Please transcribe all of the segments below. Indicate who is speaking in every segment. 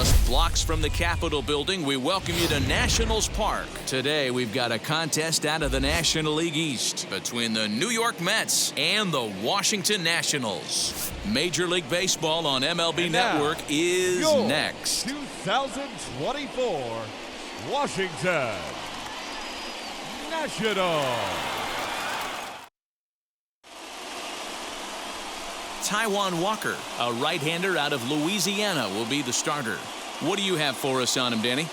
Speaker 1: Just blocks from the Capitol building, we welcome you to Nationals Park. Today, we've got a contest out of the National League East between the New York Mets and the Washington Nationals. Major League Baseball on MLB Network is next.
Speaker 2: 2024 Washington Nationals.
Speaker 1: Taijuan Walker, a right-hander out of Louisiana, will be the starter. What do you have for us on him, Danny?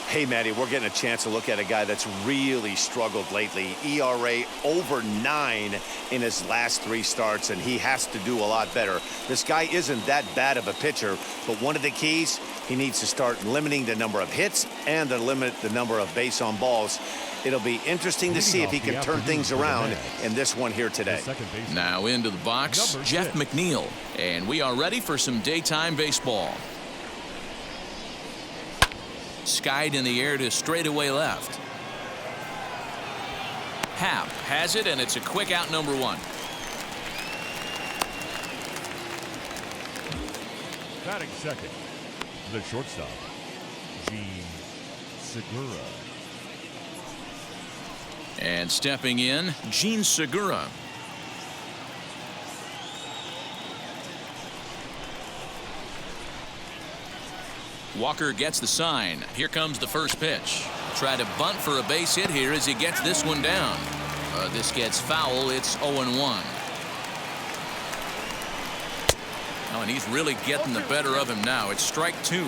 Speaker 3: Hey, Matty, we're getting a chance to look at a guy that's really struggled lately. ERA over 9 in his last 3 starts, and he has to do a lot better. This guy isn't that bad of a pitcher, but one of the keys, he needs to start limiting the number of hits and to limit the number of base on balls. It'll be interesting to see if he can turn things around in this one here today.
Speaker 1: Now into the box, Jeff McNeil, and we are ready for some daytime baseball. Skied in the air to straightaway left. Happ has it, and it's a quick out, number 1.
Speaker 2: Batting second, the shortstop, Jean Segura.
Speaker 1: And stepping in, Jean Segura. Walker gets the sign. Here comes the first pitch. Try to bunt for a base hit here as he gets this one down. This gets foul. It's 0-1. Oh, and he's really getting the better of him now. It's strike 2.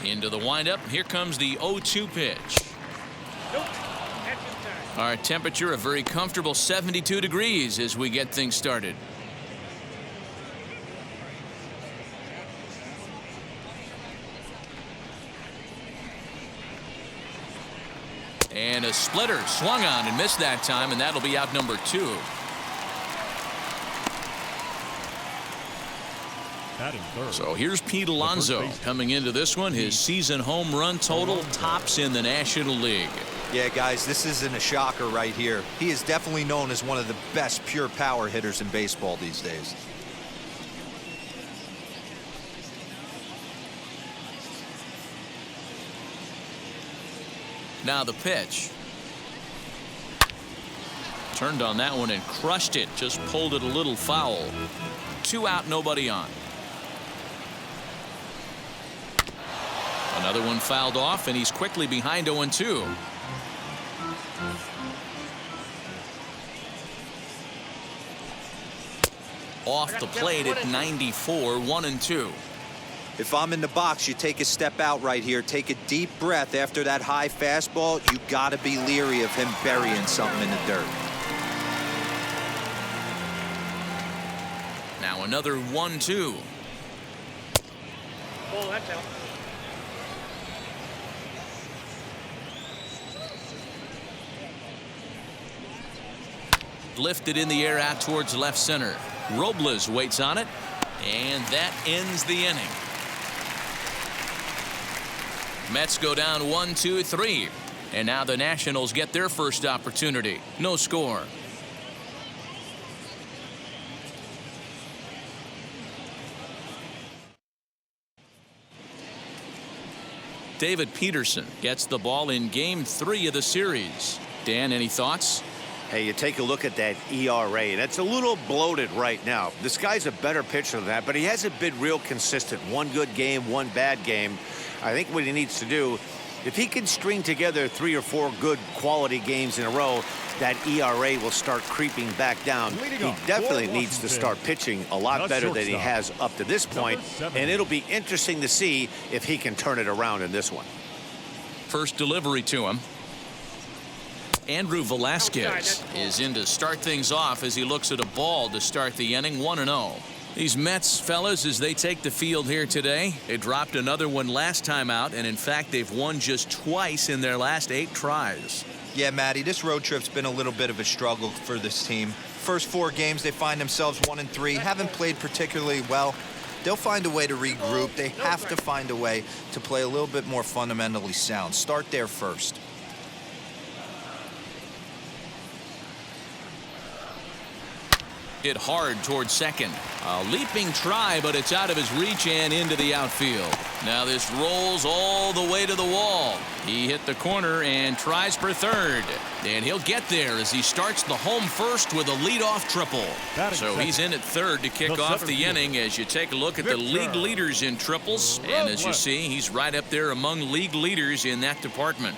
Speaker 1: Into the windup. Here comes the 0-2 pitch. Our temperature a very comfortable 72 degrees as we get things started. And a splitter swung on and missed that time, and that'll be out number 2. So here's Pete Alonso coming into this one. His season home run total tops in the National League.
Speaker 4: Yeah, guys, this isn't a shocker right here. He is definitely known as one of the best pure power hitters in baseball these days.
Speaker 1: Now the pitch. Turned on that one and crushed it. Just pulled it a little foul. 2 out, nobody on. Another one fouled off, and he's quickly behind 0-2. Off the plate at 94, 1-2.
Speaker 4: If I'm in the box, you take a step out right here. Take a deep breath after that high fastball. You got to be leery of him burying something in the dirt.
Speaker 1: Now another 1-2.
Speaker 5: Oh, that's out.
Speaker 1: Lifted in the air out towards left center. Robles waits on it, and that ends the inning. Mets go down 1-2-3, and now the Nationals get their first opportunity. No score. David Peterson gets the ball in Game 3 of the series. Dan, any thoughts?
Speaker 3: Hey, you take a look at that ERA, and it's a little bloated right now. This guy's a better pitcher than that, but he hasn't been real consistent. One good game, one bad game. I think what he needs to do, if he can string together 3 or 4 good quality games in a row, that ERA will start creeping back down. He definitely needs to start pitching a lot better than he has up to this point, and it'll be interesting to see if he can turn it around in this one.
Speaker 1: First delivery to him. Andrew Velasquez is in to start things off as he looks at a ball to start the inning. 1-0. These Mets fellas, as they take the field here today, they dropped another one last time out, and in fact they've won just twice in their last 8 tries.
Speaker 4: Yeah, Matty, this road trip's been a little bit of a struggle for this team. First 4 games they find themselves 1-3, haven't played particularly well, They'll find a way to regroup. They have to find a way to play a little bit more fundamentally sound. Start there first.
Speaker 1: Hit hard towards second. A leaping try, but it's out of his reach and into the outfield. Now this rolls all the way to the wall. He hit the corner and tries for third. And he'll get there as he starts the home first with a leadoff triple. So he's in at third to kick off the inning as you take a look at the league leaders in triples. And as you see, he's right up there among league leaders in that department.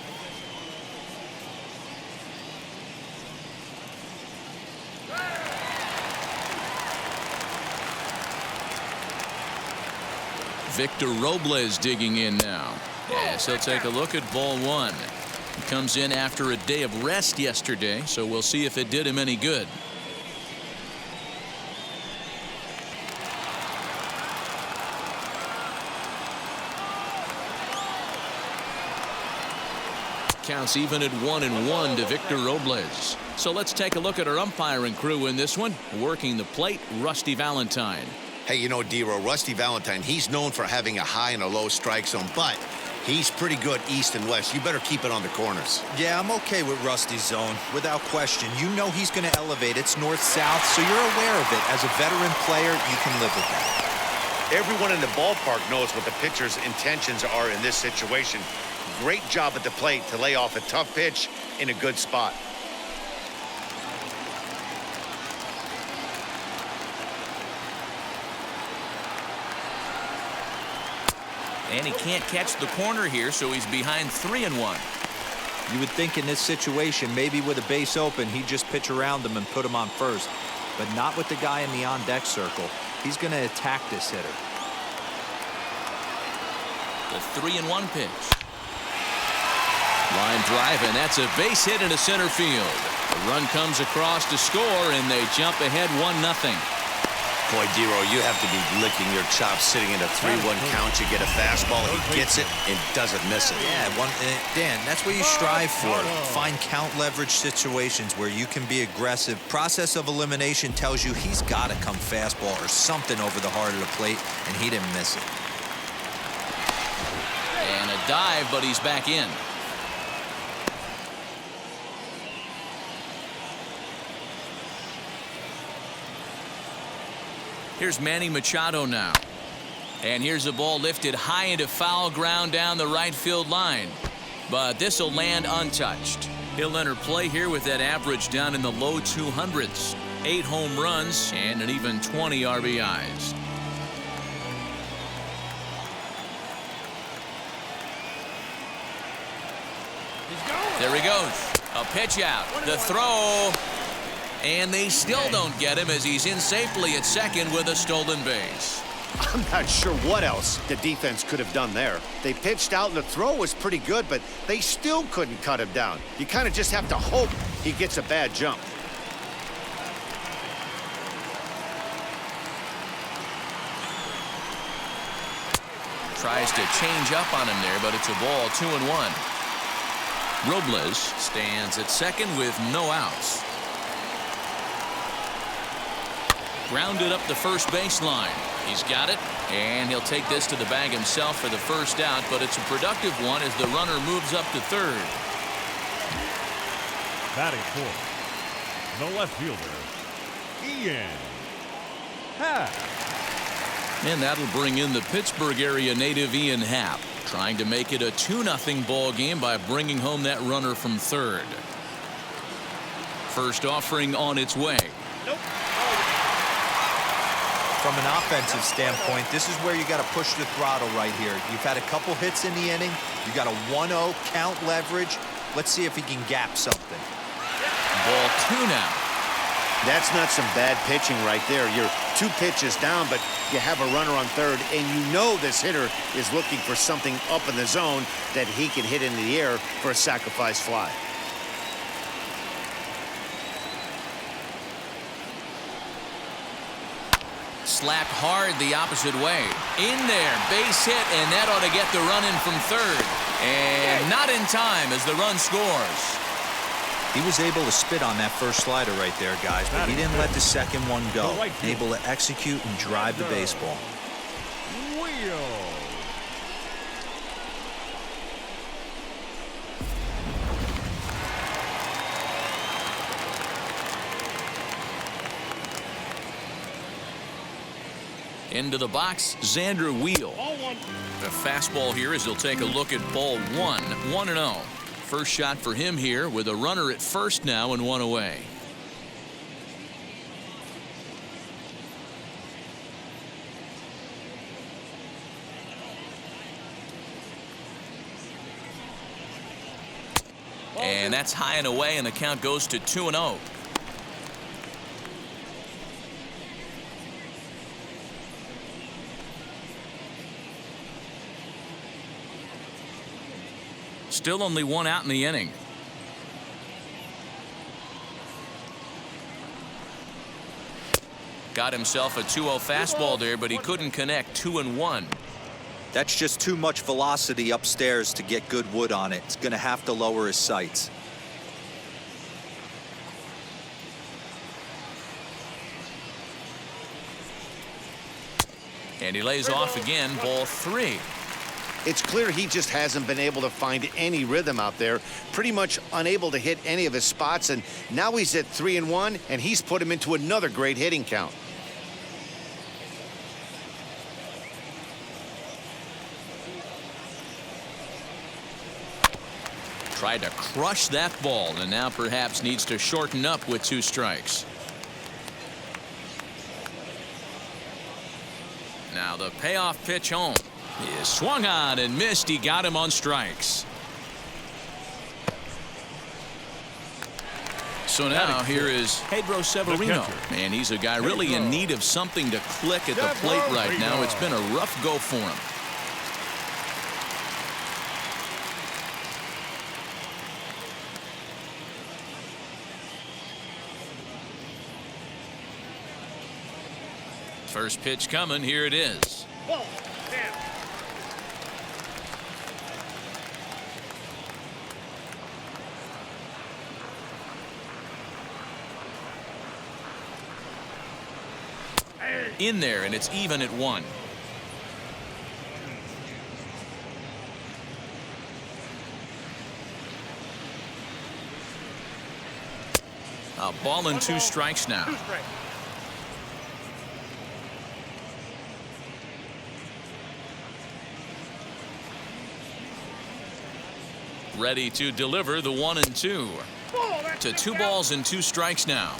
Speaker 1: Victor Robles digging in now. Yes, he'll take a look at ball one. He comes in after a day of rest yesterday, so we'll see if it did him any good. Counts even at 1-1 to Victor Robles. So let's take a look at our umpiring crew in this one. Working the plate, Rusty Valentine.
Speaker 5: Hey, you know, D-Row, Rusty Valentine, he's known for having a high and a low strike zone, but he's pretty good east and west. You better keep it on the corners.
Speaker 4: Yeah, I'm okay with Rusty's zone, without question. You know he's going to elevate. It's north-south, so you're aware of it. As a veteran player, you can live with that.
Speaker 3: Everyone in the ballpark knows what the pitcher's intentions are in this situation. Great job at the plate to lay off a tough pitch in a good spot.
Speaker 1: And he can't catch the corner here, so he's behind 3-1.
Speaker 4: You would think in this situation, maybe with a base open, he'd just pitch around him and put him on first. But not with the guy in the on-deck circle. He's going to attack this hitter.
Speaker 1: The 3-1 pitch. Line drive, and that's a base hit into center field. The run comes across to score, and they jump ahead 1-0.
Speaker 5: Boy, D-Row, you have to be licking your chops sitting in a 3-1 count. You get a fastball, he gets it and doesn't miss it.
Speaker 4: Yeah, Dan, that's what you strive for. Find count leverage situations where you can be aggressive. Process of elimination tells you he's got to come fastball or something over the heart of the plate, and he didn't miss it.
Speaker 1: And a dive, but he's back in. Here's Manny Machado now. And here's a ball lifted high into foul ground down the right field line. But this will land untouched. He'll enter play here with that average down in the low 200s. 8 home runs and an even 20 RBIs. There he goes. A pitch out. The throw. And they still don't get him as he's in safely at second with a stolen base.
Speaker 3: I'm not sure what else the defense could have done there. They pitched out and the throw was pretty good, but they still couldn't cut him down. You kind of just have to hope he gets a bad jump.
Speaker 1: Tries to change up on him there, but it's a ball, 2-1. Robles stands at second with no outs. Grounded up the first baseline. He's got it, and he'll take this to the bag himself for the first out, but it's a productive one as the runner moves up to third.
Speaker 2: Batting fourth, the left fielder, Ian Happ.
Speaker 1: And that'll bring in the Pittsburgh area native Ian Happ, trying to make it a 2-0 ball game by bringing home that runner from third. First offering on its way.
Speaker 4: From an offensive standpoint, this is where you got to push the throttle right here. You've had a couple hits in the inning. You got a 1-0 count leverage. Let's see if he can gap something.
Speaker 1: Ball 2 now.
Speaker 3: That's not some bad pitching right there. You're 2 pitches down, but you have a runner on third, and you know this hitter is looking for something up in the zone that he can hit into the air for a sacrifice fly.
Speaker 1: Slapped hard the opposite way. In there, base hit, and that ought to get the run in from third. And not in time as the run scores.
Speaker 4: He was able to spit on that first slider right there, guys, but he didn't let the second one go. Able to execute and drive the baseball.
Speaker 2: Wheel.
Speaker 1: Into the box, Xander Wheel. The fastball here as he'll take a look at ball one. 1-0. First shot for him here with a runner at first now and one away. And that's high and away, and the count goes to 2-0. Still only one out in the inning. Got himself a 2-0 fastball there, but he couldn't connect. 2-1.
Speaker 4: That's just too much velocity upstairs to get good wood on it. It's going to have to lower his sights.
Speaker 1: And he lays off again, ball 3.
Speaker 3: It's clear he just hasn't been able to find any rhythm out there. Pretty much unable to hit any of his spots, and now he's at 3-1, and he's put him into another great hitting count.
Speaker 1: Tried to crush that ball, and now perhaps needs to shorten up with 2 strikes. Now the payoff pitch home. He is swung on and missed. He got him on strikes. So now here is Pedro Severino, and he's a guy really in need of something to click at the plate right now. It's been a rough go for him. First pitch coming. Here it is. In there, and it's even at 1. A ball and 2 strikes now. Ready to deliver the 1-2 to 2 balls and 2 strikes now.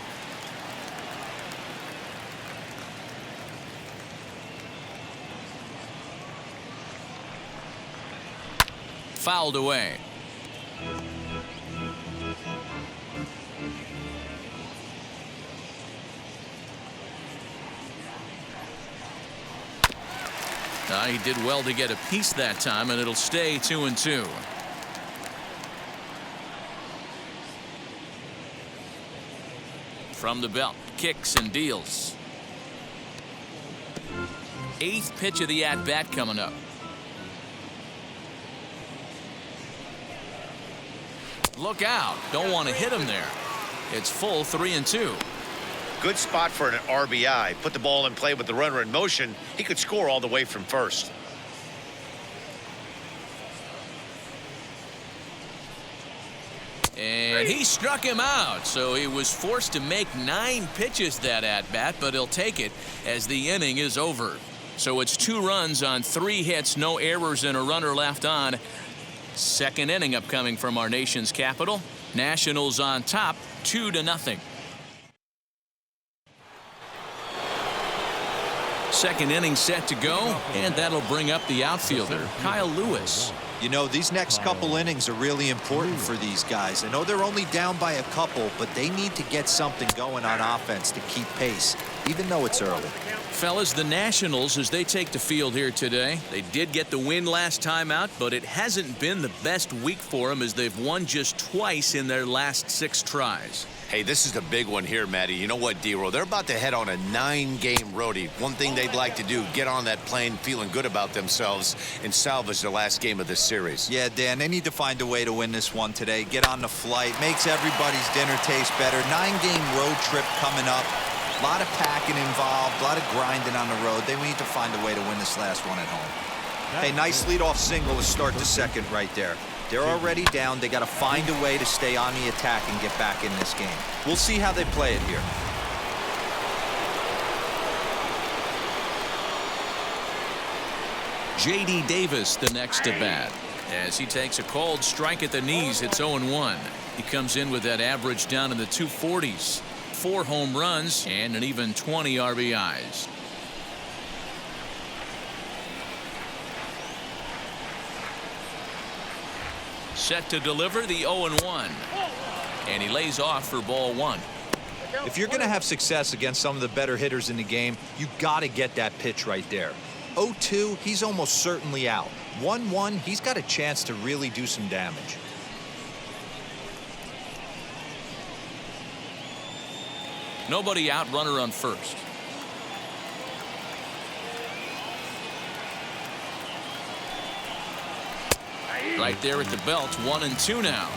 Speaker 1: Fouled away. He did well to get a piece that time, and it'll stay 2-2. From the belt, kicks and deals. 8th pitch of the at-bat coming up. Look out. Don't want to hit him there. It's full 3-2.
Speaker 3: Good spot for an RBI. Put the ball in play with the runner in motion. He could score all the way from first.
Speaker 1: And he struck him out, so he was forced to make 9 pitches that at-bat, but he'll take it as the inning is over. So it's 2 runs on 3 hits, no errors, and a runner left on. Second inning upcoming from our nation's capital. Nationals on top, 2-0. Second inning set to go, and that'll bring up the outfielder, Kyle Lewis.
Speaker 4: You know, these next couple innings are really important for these guys. I know they're only down by a couple, but they need to get something going on offense to keep pace, even though it's early.
Speaker 1: Fellas, the Nationals, as they take the field here today, they did get the win last time out, but it hasn't been the best week for them as they've won just twice in their last 6 tries.
Speaker 3: Hey, this is a big one here, Matty. You know what, D-Roll? They're about to head on a 9-game roadie. One thing they'd like to do, get on that plane feeling good about themselves and salvage the last game of this series.
Speaker 4: Yeah, Dan, they need to find a way to win this one today. Get on the flight. Makes everybody's dinner taste better. 9-game road trip coming up. A lot of packing involved, a lot of grinding on the road. They need to find a way to win this last one at home. Hey, nice leadoff single to start the second right there. They're already down. They got to find a way to stay on the attack and get back in this game. We'll see how they play it here.
Speaker 1: J.D. Davis, the next to bat, as he takes a cold strike at the knees. It's 0-1. He comes in with that average down in the 240s. 4 home runs and an even 20 RBIs. Set to deliver the 0-1. And he lays off for ball 1.
Speaker 4: If you're going to have success against some of the better hitters in the game, you got to get that pitch right there. 0-2, he's almost certainly out. 1-1, he's got a chance to really do some damage.
Speaker 1: Nobody out, runner on first. Right there at the belt, 1-2 now.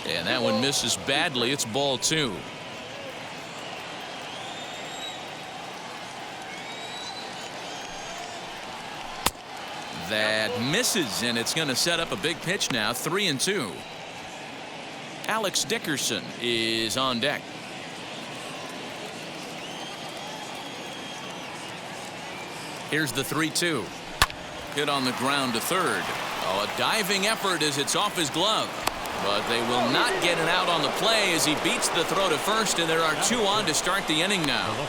Speaker 1: And that one misses badly. It's ball 2. That misses, and it's going to set up a big pitch now. 3-2. Alex Dickerson is on deck. Here's the 3-2. Hit on the ground to third. Oh, a diving effort as it's off his glove. But they will not get it out on the play as he beats the throw to first, and there are 2 on to start the inning now.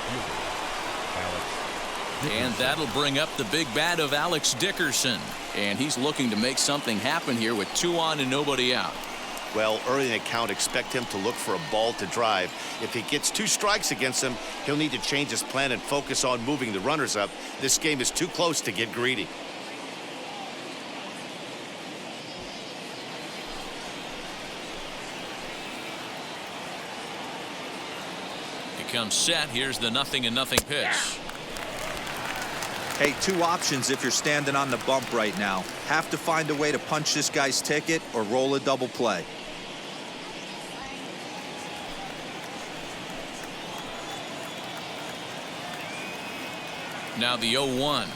Speaker 1: And that'll bring up the big bat of Alex Dickerson. And he's looking to make something happen here with 2 on and nobody out.
Speaker 3: Well, early in the count, expect him to look for a ball to drive. If he gets 2 strikes against him, he'll need to change his plan and focus on moving the runners up. This game is too close to get greedy.
Speaker 1: He comes set. Here's the 0-0 pitch.
Speaker 4: Hey, 2 options if you're standing on the bump right now. Have to find a way to punch this guy's ticket or roll a double play.
Speaker 1: Now the 0-1.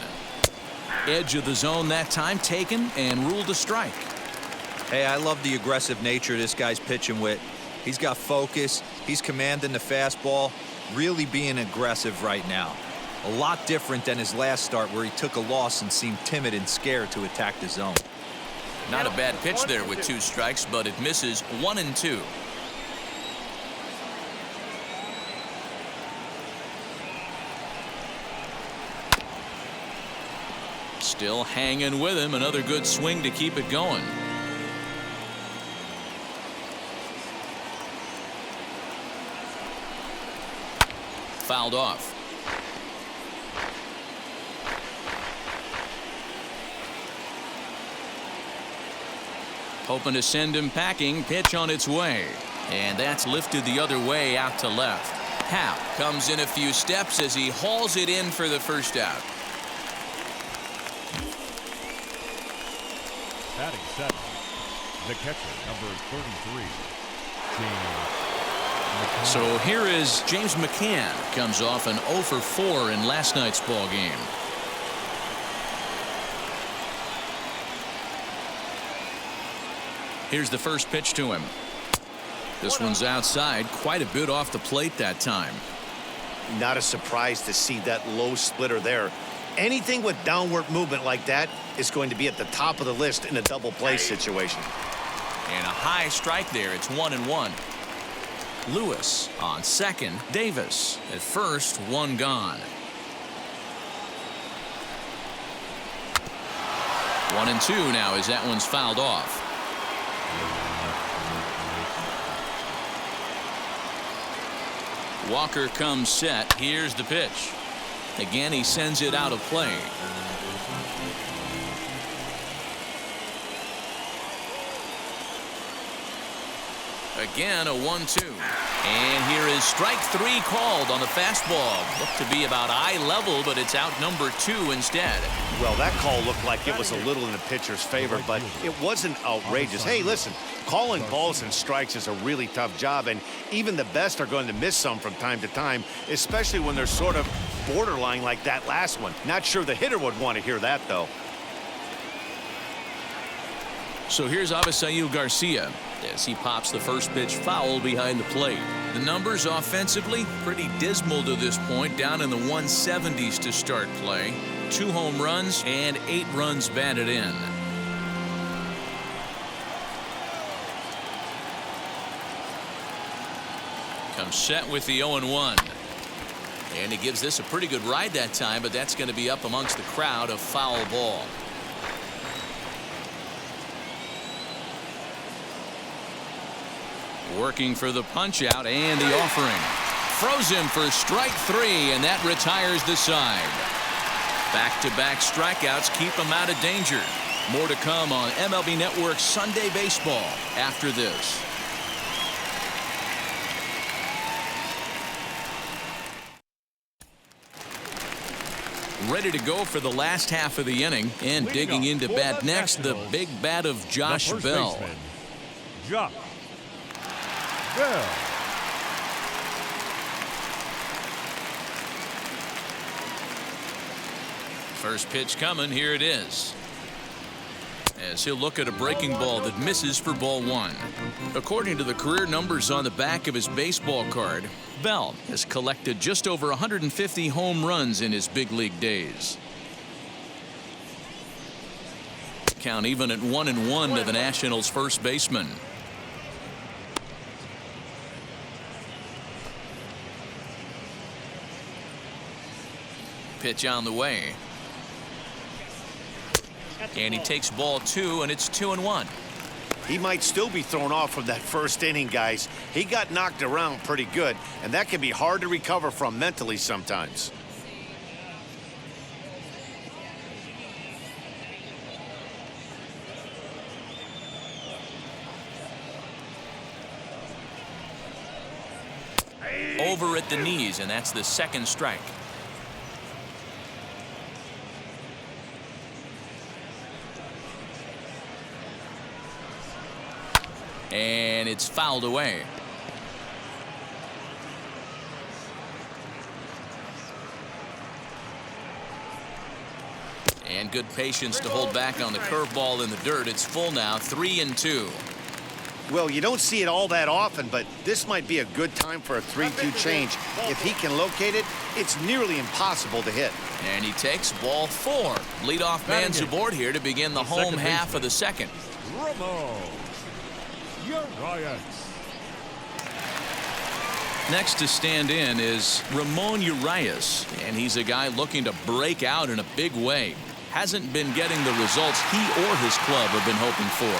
Speaker 1: Edge of the zone that time taken and ruled a strike.
Speaker 4: Hey, I love the aggressive nature this guy's pitching with. He's got focus. He's commanding the fastball. Really being aggressive right now. A lot different than his last start where he took a loss and seemed timid and scared to attack the zone.
Speaker 1: Not a bad pitch there with 2 strikes, but it misses. 1-2. Still hanging with him. Another good swing to keep it going. Fouled off. Hoping to send him packing. Pitch on its way. And that's lifted the other way out to left. Happ comes in a few steps as he hauls it in for the first out.
Speaker 2: Batting 7, the catcher, number 33, James McCann.
Speaker 1: So here is James McCann. Comes off an 0 for 4 in last night's ball game. Here's the first pitch to him. This one's outside, quite a bit off the plate that time.
Speaker 3: Not a surprise to see that low splitter there. Anything with downward movement like that is going to be at the top of the list in a double play situation.
Speaker 1: And a high strike there. It's 1-1. Lewis on second. Davis at first. 1 gone. 1-2 now as that one's fouled off. Walker comes set. Here's the pitch. Again, he sends it out of play. Again, a 1-2. And here is strike 3 called on the fastball. Looked to be about eye level, but it's out number 2 instead.
Speaker 3: Well, that call looked like it was a little in the pitcher's favor, but it wasn't outrageous. Hey, listen, calling balls and strikes is a really tough job, and even the best are going to miss some from time to time, especially when they're sort of borderline like that last one. Not sure the hitter would want to hear that, though.
Speaker 1: So here's Avisail Garcia as he pops the first pitch foul behind the plate. The numbers offensively pretty dismal to this point, down in the 170s to start play. 2 home runs and 8 runs batted in. Comes set with the 0-1. And he gives this a pretty good ride that time, but that's going to be up amongst the crowd, a foul ball. Working for the punch out and the offering. Throws him for strike 3, and that retires the side. Back-to-back strikeouts keep him out of danger. More to come on MLB Network's Sunday Baseball after this. Ready to go for the last half of the inning, and digging into bat next, the big bat of Josh Bell.
Speaker 2: Josh Bell.
Speaker 1: First pitch coming, here it is. As he'll look at a breaking ball that misses for ball 1. According to the career numbers on the back of his baseball card, Bell has collected just over 150 home runs in his big league days. Count even at 1-1 to the Nationals' first baseman. Pitch on the way. And he takes ball 2, and it's 2-1.
Speaker 3: He might still be thrown off from that first inning, guys. He got knocked around pretty good, and that can be hard to recover from mentally sometimes.
Speaker 1: Over at the knees, and that's the second strike. And it's fouled away. And good patience to hold back on the curveball in the dirt. It's full now, 3-2.
Speaker 3: Well, you don't see it all that often, but this might be a good time for a 3-2 change. If he can locate it, it's nearly impossible to hit.
Speaker 1: And he takes ball 4. Leadoff man's aboard here to begin the home half of the second.
Speaker 2: Ramon Urias.
Speaker 1: Next to stand in is Ramon Urias, and he's a guy looking to break out in a big way. Hasn't been getting the results he or his club have been hoping for.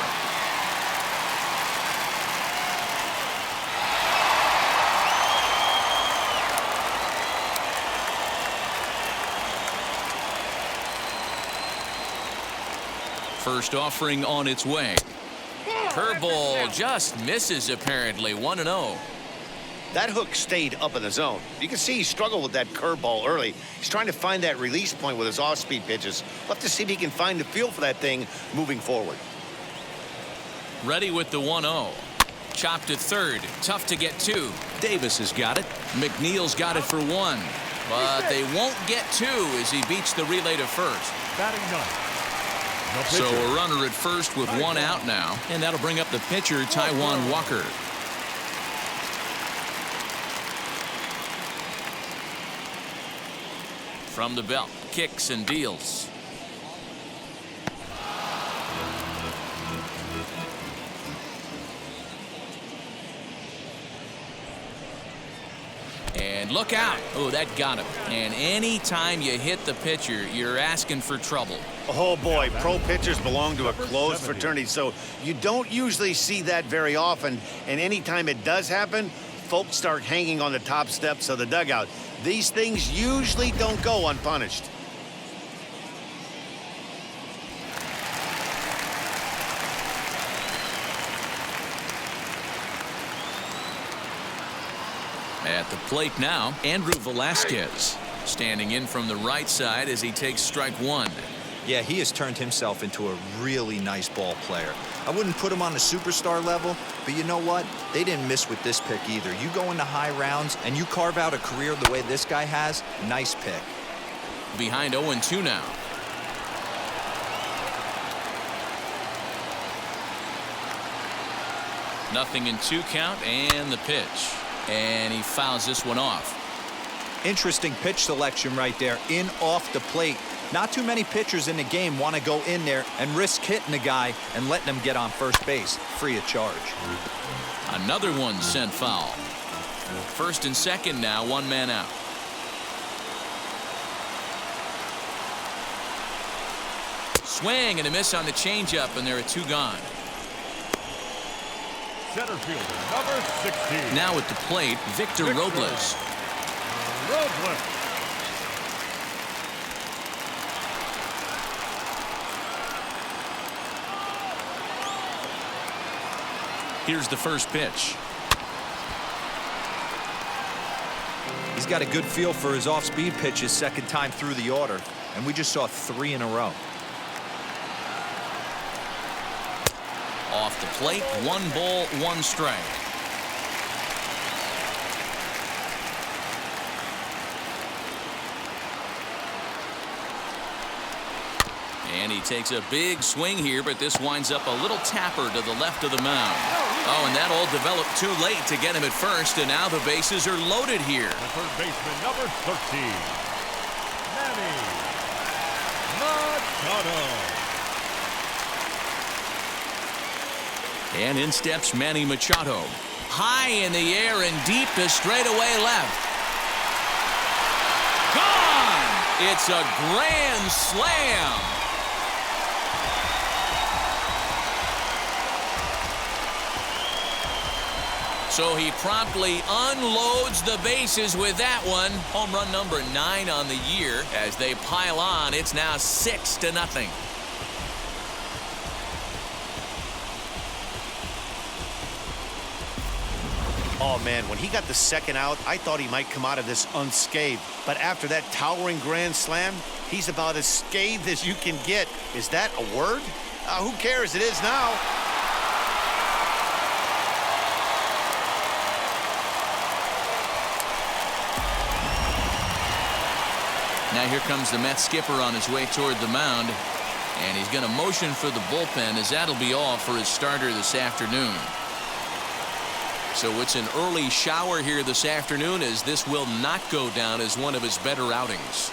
Speaker 1: First offering on its way. Curveball just misses apparently. 1-0.
Speaker 3: That hook stayed up in the zone. You can see he struggled with that curveball early. He's trying to find that release point with his off-speed pitches. We'll have to see if he can find the feel for that thing moving forward.
Speaker 1: Ready with the 1-0. Chopped to third. Tough to get to. Davis has got it. McNeil's got it for 1. But they won't get 2 as he beats the relay to first.
Speaker 2: Batting ninth.
Speaker 1: So a runner at first with 1 out now, and that'll bring up the pitcher, Taijuan Walker. From the belt, kicks and deals. And look out. Oh, that got him. And any time you hit the pitcher, you're asking for trouble.
Speaker 3: Oh, boy, pro pitchers belong to a closed fraternity, so you don't usually see that very often. And anytime it does happen, folks start hanging on the top steps of the dugout. These things usually don't go unpunished.
Speaker 1: At the plate now, Andrew Velasquez standing in from the right side as he takes strike one.
Speaker 4: Yeah, he has turned himself into a really nice ball player. I wouldn't put him on the superstar level, but you know what? They didn't miss with this pick either. You go into high rounds and you carve out a career the way this guy has, nice pick.
Speaker 1: Behind 0-2 now. Nothing in 2 count, and the pitch. And he fouls this one off.
Speaker 4: Interesting pitch selection right there, in off the plate. Not too many pitchers in the game want to go in there and risk hitting the guy and letting him get on first base free of charge.
Speaker 1: Another one sent foul. First and second now, 1 man out. Swing and a miss on the changeup, and there are 2 gone.
Speaker 2: Center fielder, number 16.
Speaker 1: Now at the plate, Victor Robles. Here's the first pitch.
Speaker 4: He's got a good feel for his off-speed pitches second time through the order, and we just saw 3 in a row.
Speaker 1: Off the plate, 1 ball, 1 strike. And he takes a big swing here, but this winds up a little tapper to the left of the mound. Oh, and that all developed too late to get him at first, and now the bases are loaded here.
Speaker 2: The third baseman, number 13, Manny Machado.
Speaker 1: And in steps Manny Machado. High in the air and deep to straightaway left. Gone! It's a grand slam. So he promptly unloads the bases with that one. Home run number 9 on the year. As they pile on, it's now 6-0.
Speaker 3: Oh, man, when he got the second out, I thought he might come out of this unscathed. But after that towering grand slam, he's about as scathed as you can get. Is that a word? Who cares? It is now.
Speaker 1: Now here comes the Mets skipper on his way toward the mound. And he's going to motion for the bullpen, as that'll be all for his starter this afternoon. So it's an early shower here this afternoon, as this will not go down as one of his better outings.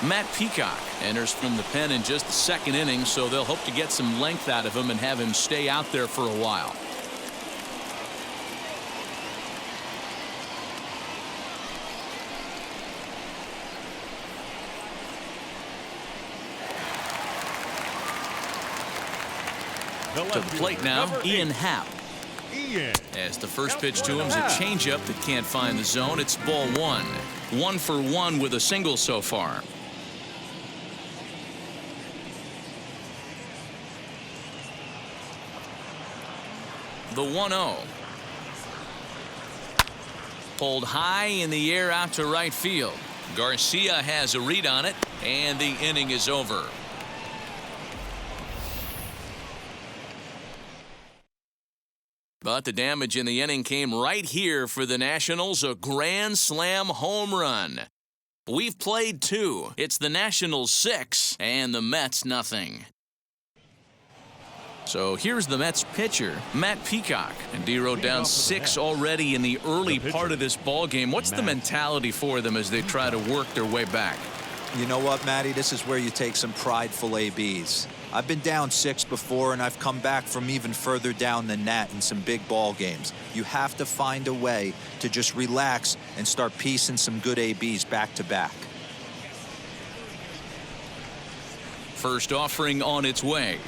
Speaker 1: Matt Peacock enters from the pen in just the second inning, so they'll hope to get some length out of him and have him stay out there for a while. To the plate now, Ian Happ. As the first pitch to him is a changeup that can't find the zone. It's ball 1. 1 for 1 with a single so far. The 1-0. Pulled high in the air out to right field. Garcia has a read on it, and the inning is over. But the damage in the inning came right here for the Nationals, a grand slam home run. We've played 2. It's the Nationals 6 and the Mets nothing. So here's the Mets pitcher, Matt Peacock. And D-Row down 6 already in the early part of this ball game. What's the mentality for them as they try to work their way back?
Speaker 4: You know what, Matty? This is where you take some prideful ABs. I've been down 6 before, and I've come back from even further down than that in some big ball games. You have to find a way to just relax and start piecing some good ABs back to back.
Speaker 1: First offering on its way.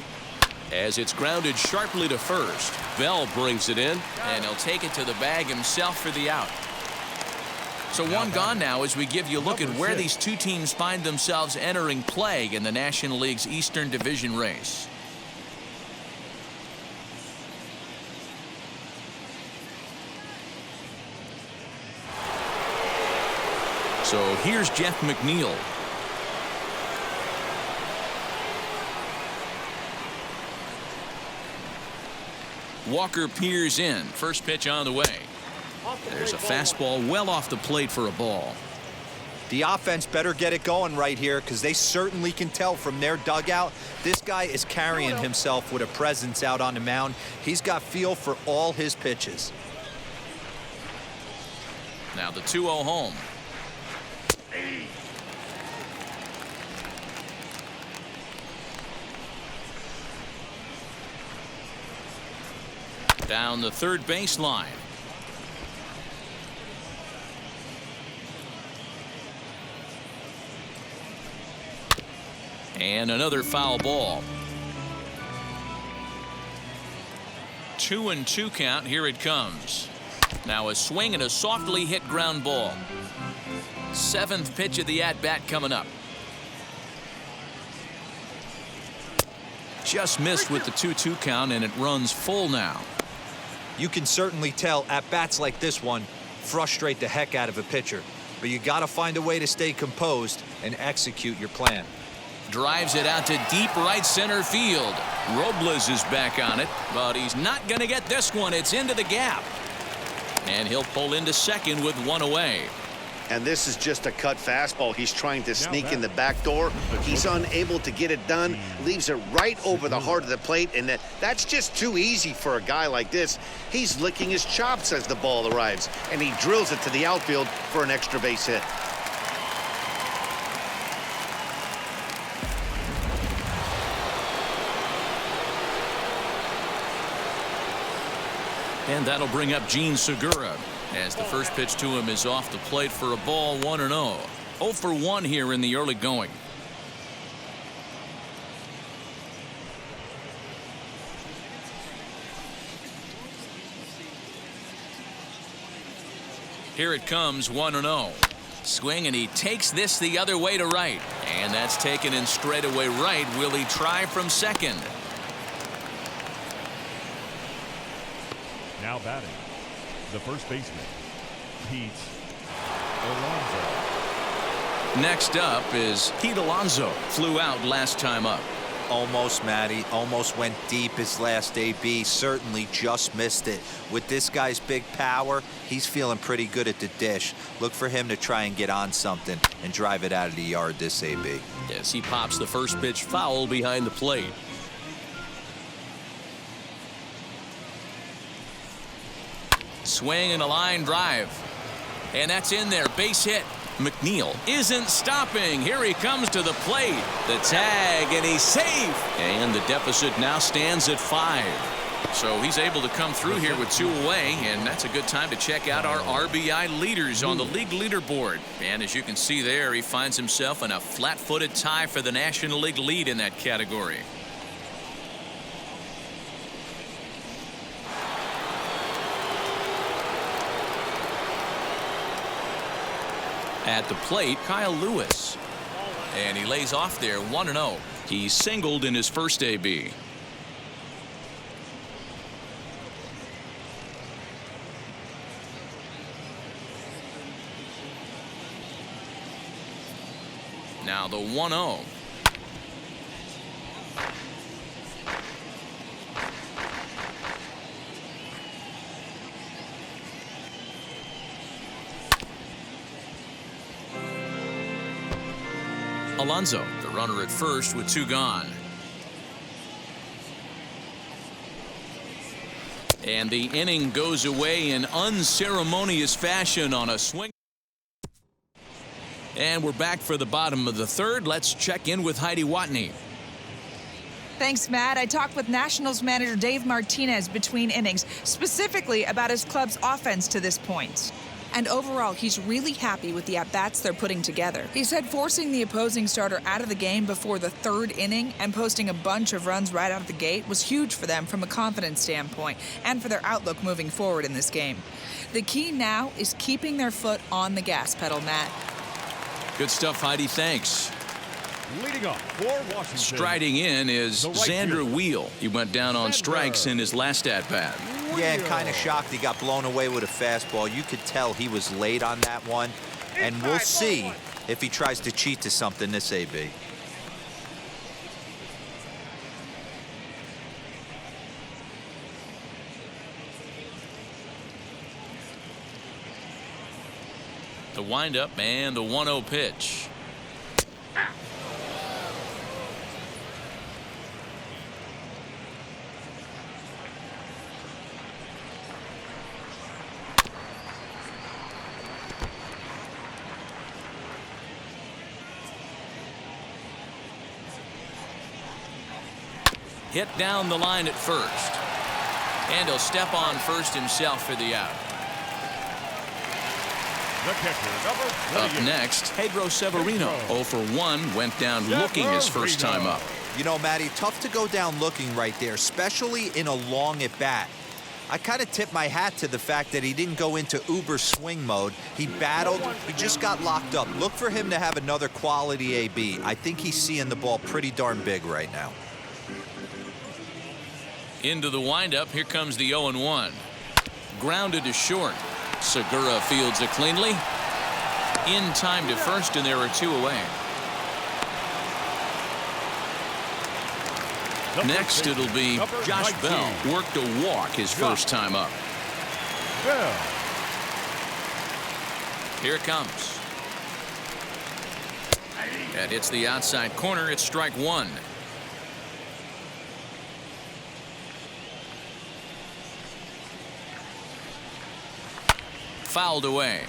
Speaker 1: As it's grounded sharply to first. Bell brings it in, and he'll take it to the bag himself for the out. So 1 gone now as we give you a look at where these 2 teams find themselves entering play in the National League's Eastern Division race. So here's Jeff McNeil. Walker peers in. First pitch on the way. There's a fastball well off the plate for a ball.
Speaker 4: The offense better get it going right here, because they certainly can tell from their dugout this guy is carrying himself with a presence out on the mound. He's got feel for all his pitches.
Speaker 1: Now the 2-0 home. Down the third baseline. And another foul ball. 2-2 count. Here it comes. Now a swing and a softly hit ground ball. 7th pitch of the at-bat coming up. Just missed with the 2-2 count, and it runs full now.
Speaker 4: You can certainly tell at-bats like this one frustrate the heck out of a pitcher. But you got to find a way to stay composed and execute your plan.
Speaker 1: Drives it out to deep right center field. Robles is back on it, but he's not going to get this one. It's into the gap. And he'll pull into second with one away.
Speaker 5: And this is just a cut fastball. He's trying to sneak in the back door. He's unable to get it done. Leaves it right over the heart of the plate, and that's just too easy for a guy like this. He's licking his chops as the ball arrives, and he drills it to the outfield for an extra base hit.
Speaker 1: And that'll bring up Gene Segura, as the first pitch to him is off the plate for a ball. 1-0. 0 for 1 here in the early going. Here it comes. 1-0. Swing, and he takes this the other way to right, and that's taken in straightaway right. Will he try from second?
Speaker 2: Now batting, the first baseman, Pete Alonso.
Speaker 1: Next up is Pete Alonso. Flew out last time up.
Speaker 4: Almost, Matty. Almost went deep his last AB. Certainly just missed it. With this guy's big power, he's feeling pretty good at the dish. Look for him to try and get on something and drive it out of the yard this AB.
Speaker 1: Yes, he pops the first pitch foul behind the plate. Swing and a line drive. And that's in there. Base hit. McNeil isn't stopping. Here he comes to the plate. The tag, and he's safe. And the deficit now stands at 5. So he's able to come through here with 2 away, and that's a good time to check out our RBI leaders on the league leaderboard. And as you can see there, he finds himself in a flat-footed tie for the National League lead in that category. At the plate, Kyle Lewis. And he lays off there. 1-0. He singled in his first AB. Now the 1-0. Alonso, the runner at first with 2 gone. And the inning goes away in unceremonious fashion on a swing. And we're back for the bottom of the third. Let's check in with Heidi Watney.
Speaker 6: Thanks, Matt. I talked with Nationals manager Dave Martinez between innings, specifically about his club's offense to this point. And overall, he's really happy with the at-bats they're putting together. He said forcing the opposing starter out of the game before the 3rd inning and posting a bunch of runs right out of the gate was huge for them from a confidence standpoint and for their outlook moving forward in this game. The key now is keeping their foot on the gas pedal, Matt.
Speaker 1: Good stuff, Heidi. Thanks.
Speaker 2: Leading off for Washington.
Speaker 1: Striding in is Xander Wheel. He went down on strikes in his last at-bat.
Speaker 4: Yeah, and kind of shocked he got blown away with a fastball. You could tell he was late on that one. And we'll see if he tries to cheat to something this AB.
Speaker 1: The windup and the 1-0 pitch. Hit down the line at first. And he'll step on first himself for the out.
Speaker 2: The catcher, number
Speaker 1: Up
Speaker 2: 28.
Speaker 1: next, Pedro Severino. 0 for 1, went down looking his first time up.
Speaker 4: You know, Matty, tough to go down looking right there, especially in a long at bat. I kind of tip my hat to the fact that he didn't go into uber swing mode. He battled, he just got locked up. Look for him to have another quality AB. I think he's seeing the ball pretty darn big right now.
Speaker 1: Into the windup, here comes the 0-1. Grounded to short. Segura fields it cleanly. In time to first, and there are 2 away. Next, it'll be Josh Bell. Worked a walk his first time up.
Speaker 2: Bell.
Speaker 1: Here it comes. That hits the outside corner. It's strike 1. Fouled away.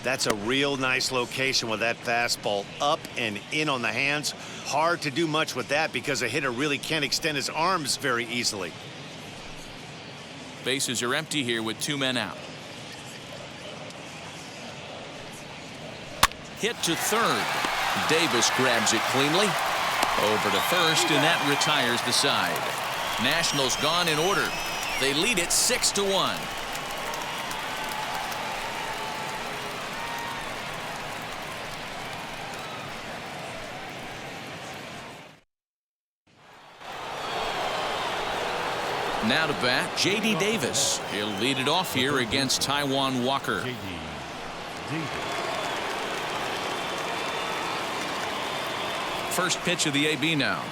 Speaker 5: That's a real nice location with that fastball up and in on the hands. Hard to do much with that because a hitter really can't extend his arms very easily.
Speaker 1: Bases are empty here with 2 men out. Hit to third. Davis grabs it cleanly. Over to first, and that retires the side. Nationals gone in order. They lead it 6-1. Now to bat, J.D. Davis. He'll lead it off here against Taijuan Walker.
Speaker 2: J.D. Davis.
Speaker 1: First pitch of the AB now.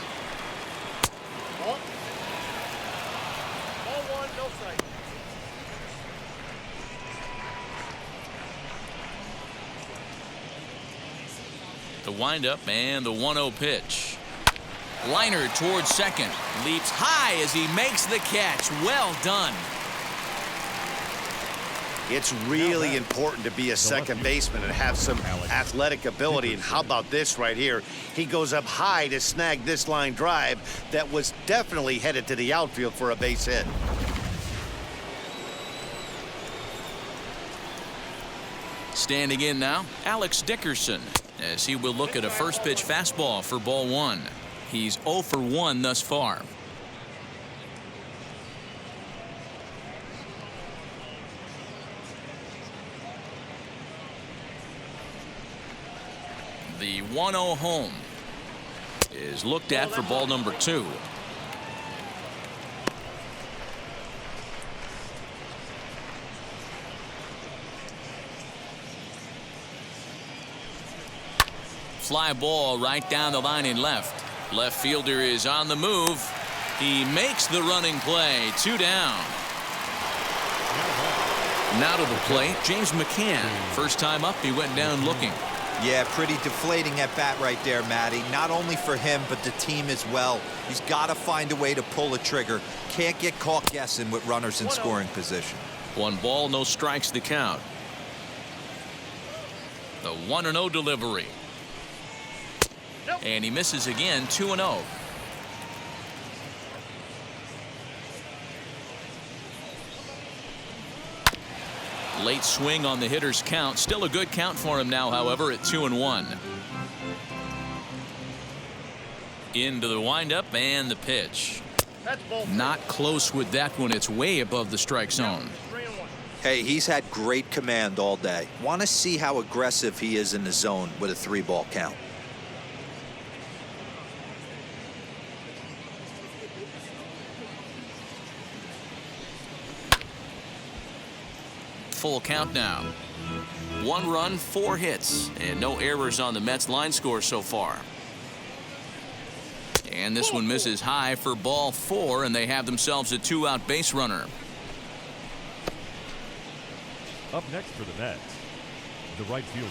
Speaker 1: The windup and the 1-0 pitch. Liner towards second. Leaps high as he makes the catch. Well done.
Speaker 5: It's really important to be a second baseman and have some athletic ability. And how about this right here? He goes up high to snag this line drive that was definitely headed to the outfield for a base hit.
Speaker 1: Standing in now, Alex Dickerson, as he will look at a first pitch fastball for ball 1. He's 0 for 1 thus far. The 1-0 home is looked at for ball number 2. Fly ball right down the line in left. Left fielder is on the move. He makes the running play. 2 down. Now to the plate, James McCann. First time up, he went down looking.
Speaker 4: Yeah, pretty deflating at bat right there, Matty. Not only for him, but the team as well. He's got to find a way to pull a trigger. Can't get caught guessing with runners in scoring position.
Speaker 1: 1 ball, no strikes the count. The 1-0 delivery. And he misses again. 2-0. Late swing on the hitter's count. Still a good count for him now, however, at 2-1. Into the windup and the pitch. Not close with that one. It's way above the strike zone.
Speaker 4: Hey, he's had great command all day. Want to see how aggressive he is in the zone with a 3-ball count.
Speaker 1: Full count now. 1 run, 4 hits, and no errors on the Mets line score so far. And this one misses high for ball 4, and they have themselves a 2-out base runner.
Speaker 2: Up next for the Mets, the right fielder,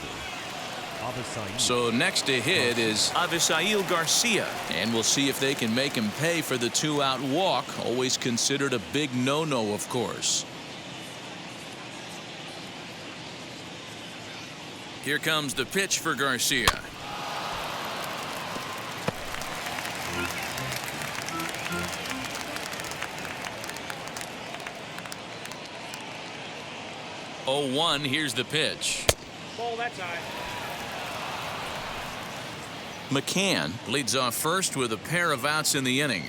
Speaker 2: Avisail.
Speaker 1: So next to hit is Avisail Garcia, and we'll see if they can make him pay for the 2-out walk. Always considered a big no-no, of course. Here comes the pitch for Garcia. Oh, 1, here's the pitch.
Speaker 7: Ball that time.
Speaker 1: McCann leads off first with a pair of outs in the inning.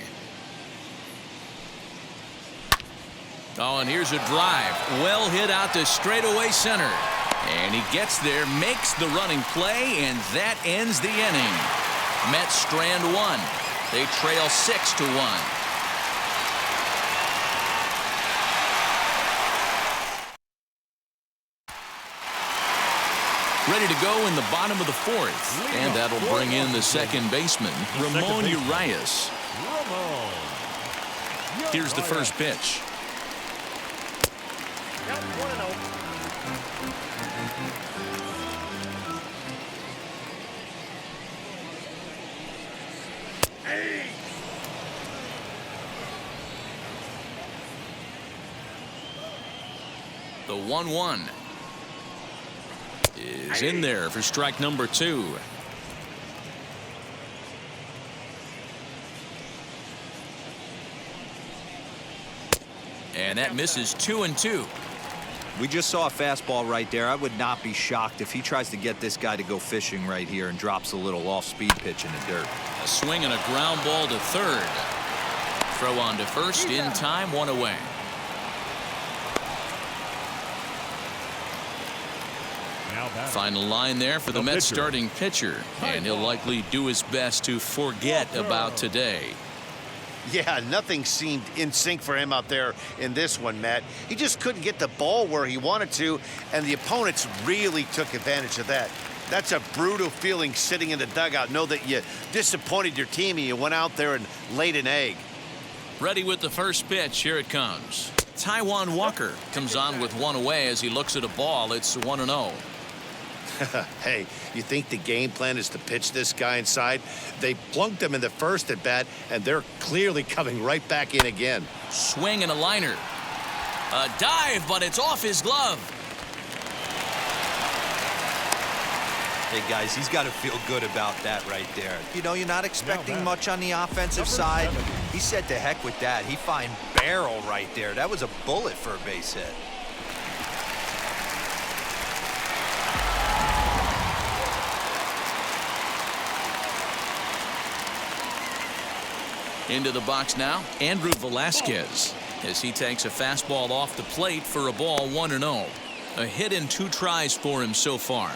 Speaker 1: Oh, and here's a drive. Well hit out to straightaway center. And he gets there, makes the running play, and that ends the inning. Mets strand 1. They trail 6-1. Ready to go in the bottom of the 4th. And that'll bring in the second baseman, Ramon Urias. Here's the first pitch. The 1-1 is in there for strike number 2. And that misses 2-2.
Speaker 4: We just saw a fastball right there. I would not be shocked if he tries to get this guy to go fishing right here and drops a little off-speed pitch in the dirt.
Speaker 1: A swing and a ground ball to third. Throw on to first in time, 1 away. Final line there for the Mets starting pitcher, and he'll likely do his best to forget about today.
Speaker 5: Yeah, nothing seemed in sync for him out there in this one, Matt. He just couldn't get the ball where he wanted to, and the opponents really took advantage of that. That's a brutal feeling sitting in the dugout. Know that you disappointed your team and you went out there and laid an egg.
Speaker 1: Ready with the first pitch. Here it comes. Taijuan Walker comes on with 1 away as he looks at a ball. It's 1-0.
Speaker 5: Hey, you think the game plan is to pitch this guy inside? They plunked him in the first at bat, and they're clearly coming right back in again.
Speaker 1: Swing and a liner. A dive, but it's off his glove.
Speaker 4: Hey, guys, he's got to feel good about that right there. You know, you're not expecting much on the offensive side. He said to heck with that. He fine barrel right there. That was a bullet for a base hit.
Speaker 1: Into the box now, Andrew Velasquez, as he takes a fastball off the plate for a ball, 1-0. A hit in 2 tries for him so far.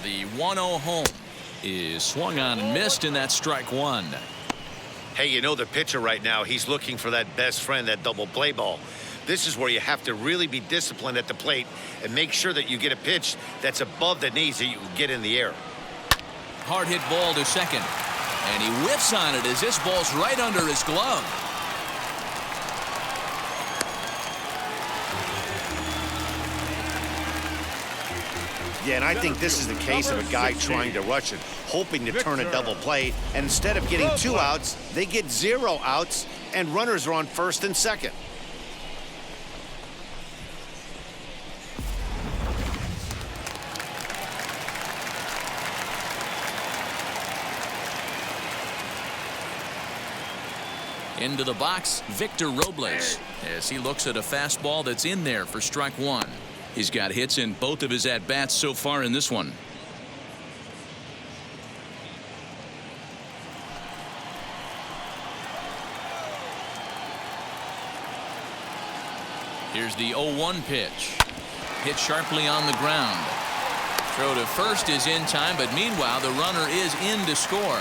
Speaker 1: The 1-0 home is swung on and missed, and that's strike 1.
Speaker 5: Hey, you know the pitcher right now, he's looking for that best friend, that double play ball. This is where you have to really be disciplined at the plate and make sure that you get a pitch that's above the knees that you can get in the air.
Speaker 1: Hard hit ball to second, and he whiffs on it as this ball's right under his glove.
Speaker 5: Yeah, and I think this is the case of a guy trying to rush it, hoping to turn a double play, and instead of getting 2 outs, they get 0 outs, and runners are on first and second.
Speaker 1: Into the box, Victor Robles, as he looks at a fastball that's in there for strike 1. He's got hits in both of his at-bats so far in this one. Here's the 0-1 pitch. Hit sharply on the ground. Throw to first is in time, but meanwhile the runner is in to score.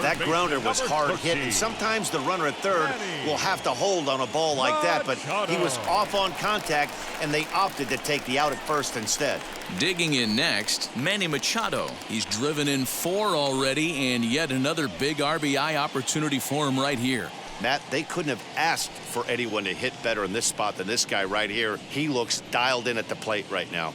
Speaker 5: That grounder was hard hit, and sometimes the runner at third will have to hold on a ball like that, but he was off on contact, and they opted to take the out at first instead.
Speaker 1: Digging in next, Manny Machado. He's driven in 4 already, and yet another big RBI opportunity for him right here.
Speaker 5: Matt, they couldn't have asked for anyone to hit better in this spot than this guy right here. He looks dialed in at the plate right now.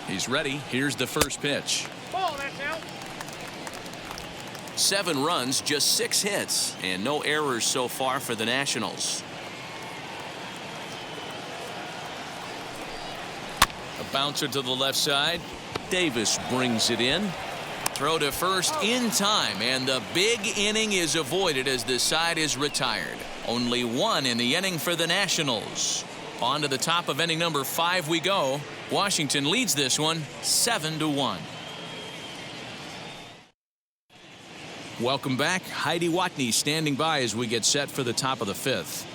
Speaker 1: He's ready. Here's the first pitch.
Speaker 7: Ball, that's out.
Speaker 1: 7 runs, just 6 hits, and no errors so far for the Nationals. A bouncer to the left side. Davis brings it in. Throw to first in time, and the big inning is avoided as the side is retired. Only 1 in the inning for the Nationals. On to the top of inning number 5 we go. Washington leads this one 7-1. Welcome back. Heidi Watney standing by as we get set for the top of the 5th.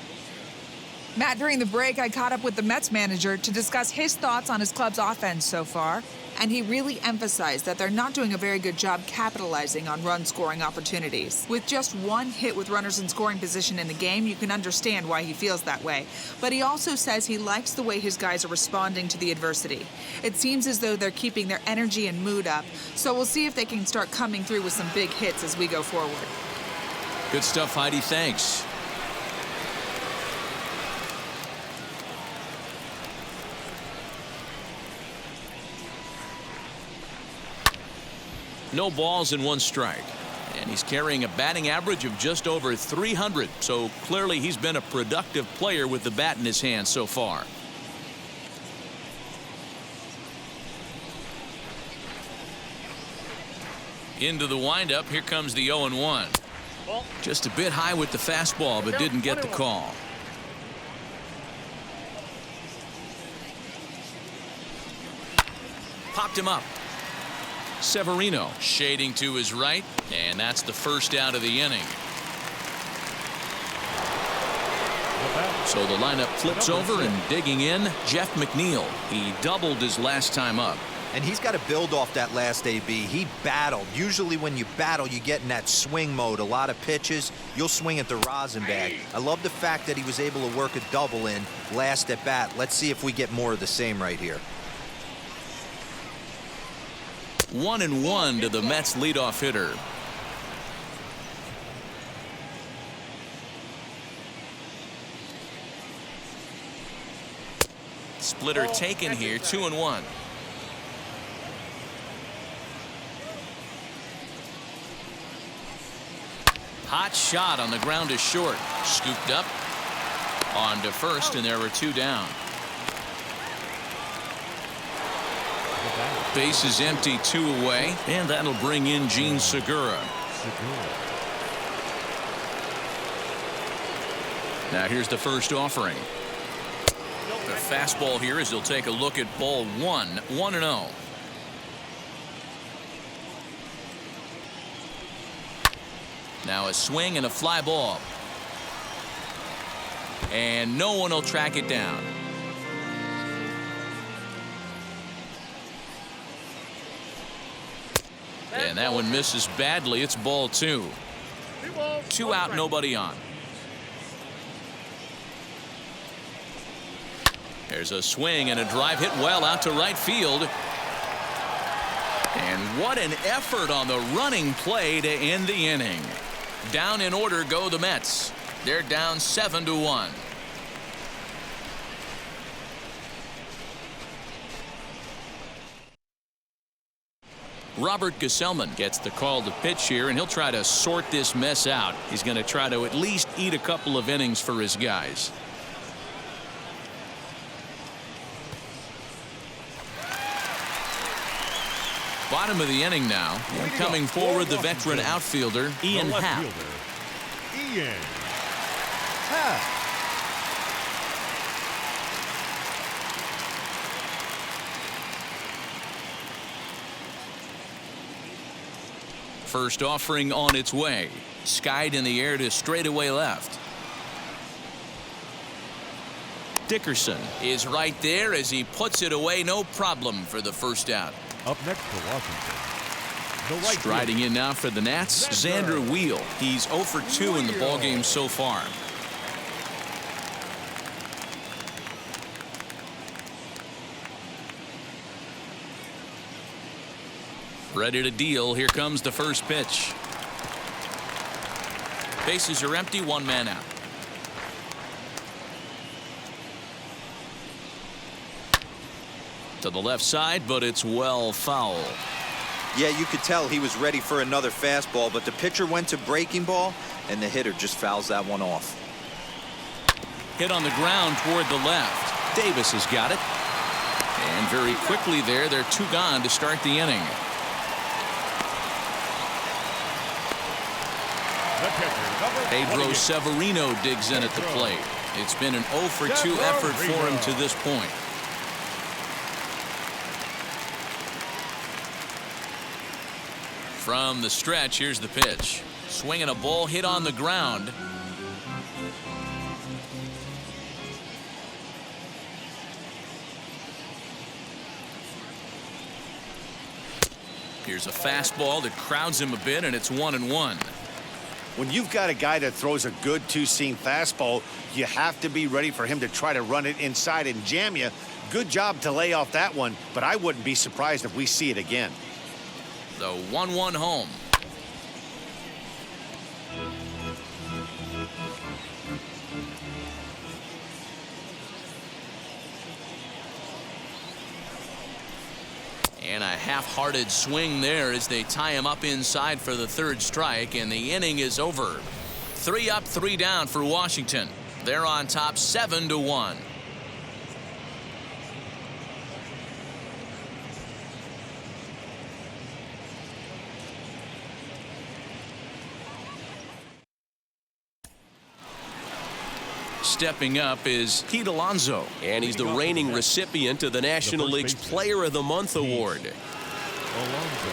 Speaker 6: Matt, during the break, I caught up with the Mets manager to discuss his thoughts on his club's offense so far, and he really emphasized that they're not doing a very good job capitalizing on run-scoring opportunities. With just 1 hit with runners in scoring position in the game, you can understand why he feels that way. But he also says he likes the way his guys are responding to the adversity. It seems as though they're keeping their energy and mood up, so we'll see if they can start coming through with some big hits as we go forward.
Speaker 1: Good stuff, Heidi. Thanks. No balls and 1 strike. And he's carrying a batting average of just over 300. So clearly he's been a productive player with the bat in his hand so far. Into the windup. Here comes the 0-1. Just a bit high with the fastball, but didn't get the call. Popped him up. Severino shading to his right, and that's the first out of the inning. So the lineup flips over, and digging in, Jeff McNeil. He doubled his last time up.
Speaker 4: And he's got to build off that last AB. He battled. Usually when you battle, you get in that swing mode. A lot of pitches, you'll swing at the rosin bag. I love the fact that he was able to work a double in last at bat. Let's see if we get more of the same right here.
Speaker 1: 1-1 to the Mets leadoff hitter. Splitter taken here, 2-1. Hot shot on the ground is short. Scooped up. On to first, and there were 2 down. Base is empty, 2 away, and that'll bring in Gene Segura. Now here's the first offering. The fastball here as he'll take a look at ball 1, 1-0. Now a swing and a fly ball. And no one will track it down. And that one misses badly. It's ball 2. 2 out, nobody on. There's a swing and a drive hit well out to right field. And what an effort on the running play to end the inning. Down in order go the Mets. They're down 7-1. Robert Gesellman gets the call to pitch here, and he'll try to sort this mess out. He's going to try to at least eat a couple of innings for his guys. Bottom of the inning now. Coming forward, the veteran outfielder, Ian Happ.
Speaker 2: Ian Happ.
Speaker 1: First offering on its way. Skied in the air to straightaway left. Dickerson is right there as he puts it away. No problem for the first out.
Speaker 2: Up next for Washington, the right
Speaker 1: Striding
Speaker 2: fielder,
Speaker 1: in now for the Nats, Xander Wheel. He's 0 for 2 in the ballgame so far. Ready to deal. Here comes the first pitch. Bases are empty, one man out. To the left side, but it's well foul.
Speaker 4: Yeah, you could tell he was ready for another fastball, but the pitcher went to breaking ball, and the hitter just fouls that one off.
Speaker 1: Hit on the ground toward the left. Davis has got it. And very quickly there, they're 2 gone to start the inning.
Speaker 2: the pitcher, number
Speaker 1: Pedro
Speaker 2: 28.
Speaker 1: Severino digs in at the plate. It's been an 0 for 2 effort for him to this point. From the stretch, here's the pitch. Swinging a ball hit on the ground. Here's a fastball that crowds him a bit, and it's 1-1.
Speaker 3: When you've got a guy that throws a good two-seam fastball, you have to be ready for him to try to run it inside and jam you. Good job to lay off that one, but I wouldn't be surprised if we see it again.
Speaker 1: The 1-1 home. And a half-hearted swing there as they tie him up inside for the 3rd strike, and the inning is over. 3 up, 3 down for Washington. They're on top 7-1. Stepping up is Pete Alonso, and he's the reigning recipient of the National League's Player of the Month award.
Speaker 2: Alonso.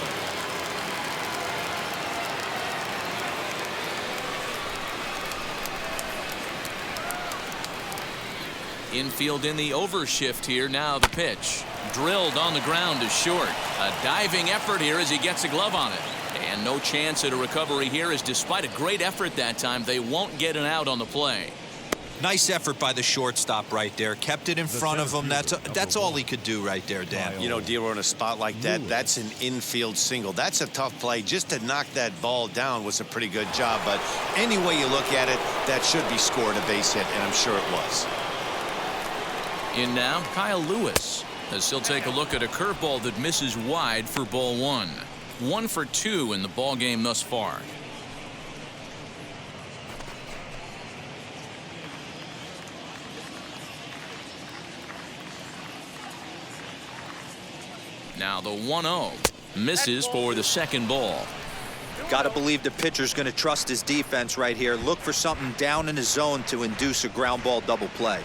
Speaker 1: Infield in the overshift here. Now the pitch. Drilled on the ground to short. A diving effort here as he gets a glove on it. And no chance at a recovery here, as despite a great effort that time, they won't get an out on the play.
Speaker 4: Nice effort by the shortstop right there. Kept it in front of him. That's all he could do right there, Dan.
Speaker 3: You know, Dealer, in a spot like that, that's an infield single. That's a tough play. Just to knock that ball down was a pretty good job. But any way you look at it, that should be scored a base hit, and I'm sure it was.
Speaker 1: In now, Kyle Lewis, as he'll take a look at a curveball that misses wide for ball 1. 1 for 2 in the ball game thus far. Now the 1-0 misses for the 2nd ball.
Speaker 4: Got to believe the pitcher's going to trust his defense right here. Look for something down in his zone to induce a ground ball double play.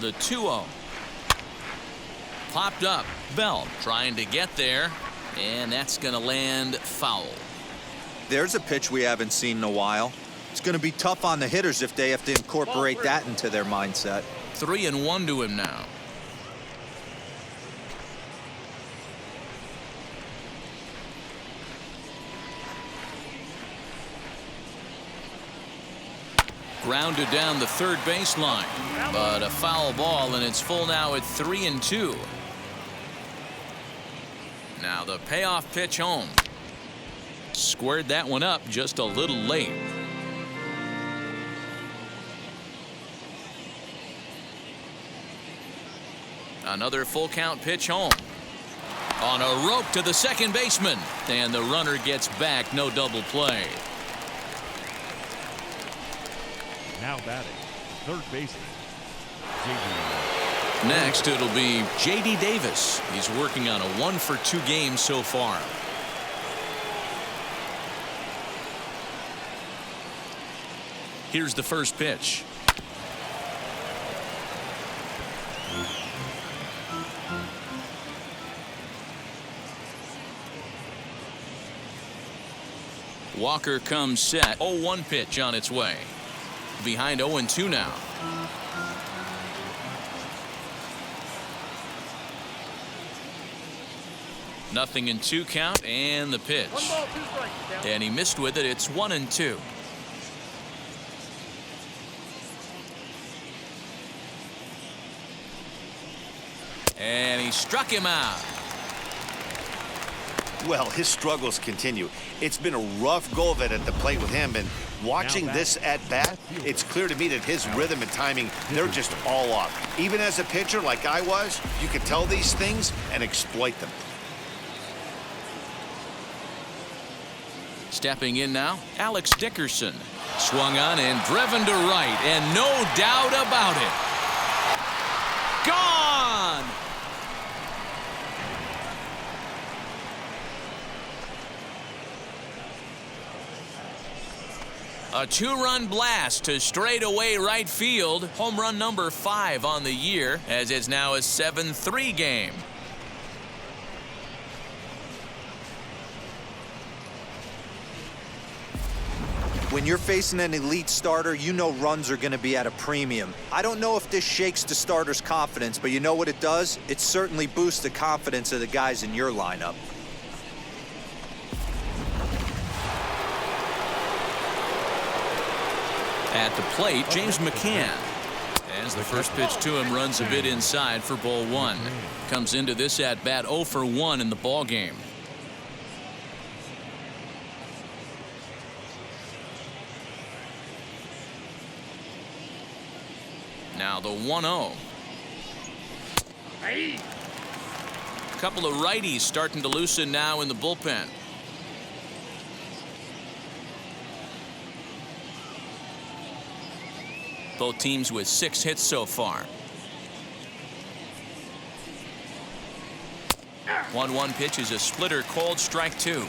Speaker 1: The 2-0 popped up. Bell trying to get there, and that's going to land foul.
Speaker 4: There's a pitch we haven't seen in a while. It's going to be tough on the hitters if they have to incorporate that into their mindset.
Speaker 1: 3-1 to him now. Grounded down the 3rd baseline, but a foul ball, and it's full now at 3-2. Now the payoff pitch home. Squared that one up just a little late. Another full count pitch home. On a rope to the 2nd baseman, and the runner gets back. No double play.
Speaker 2: Now batting, 3rd baseman,
Speaker 1: Next, it'll be J.D. Davis. He's working on a 1 for 2 game so far. Here's the first pitch. Walker comes set. 0-1 pitch on its way. Behind 0-2 now. Nothing in 2 count, and the pitch. And he missed with it. It's 1-2. And he struck him out.
Speaker 3: Well, his struggles continue. It's been a rough go of it at the plate with him, and watching this at bat, it's clear to me that his rhythm and timing, they're just all off. Even as a pitcher like I was, you could tell these things and exploit them.
Speaker 1: Stepping in now, Alex Dickerson. Swung on and driven to right, and no doubt about it. Gone! A 2-run blast to straightaway right field. Home run number 5 on the year, as it's now a 7-3 game.
Speaker 4: When you're facing an elite starter, you know runs are going to be at a premium. I don't know if this shakes the starter's confidence, but you know what it does? It certainly boosts the confidence of the guys in your lineup.
Speaker 1: At the plate, James McCann. As the first pitch to him runs a bit inside for ball 1. Comes into this at bat 0 for 1 in the ball game. Now the 1-0. A couple of righties starting to loosen now in the bullpen. Both teams with 6 hits so far. 1-1 pitch is a splitter, called strike 2.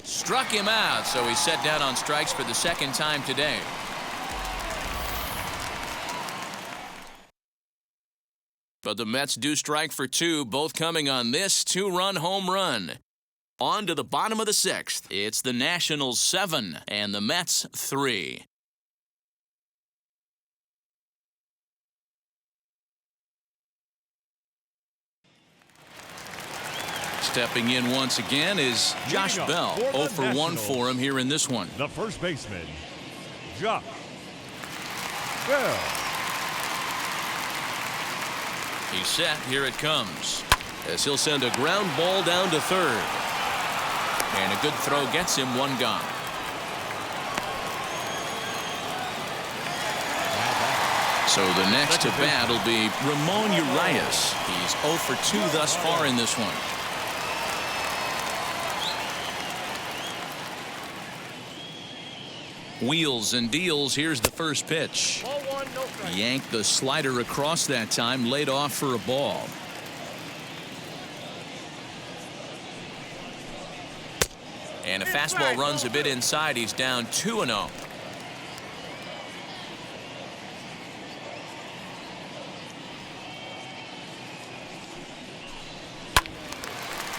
Speaker 1: Struck him out, so he's set down on strikes for the 2nd time today. But the Mets do strike for 2, both coming on this 2-run home run. On to the bottom of the 6th. It's the Nationals 7 and the Mets 3. Stepping in once again is Josh Bell. 0 for 1 for him here in this one.
Speaker 2: The first baseman, Josh Bell.
Speaker 1: He's set. Here it comes. As he'll send a ground ball down to 3rd. And a good throw gets him 1 gone. So the next to bat will be Ramon Urias. He's 0 for 2 thus far in this one. Wheels and deals. Here's the first pitch. Yanked the slider across that time, laid off for a ball. And a fastball runs a bit inside. He's down 2-0.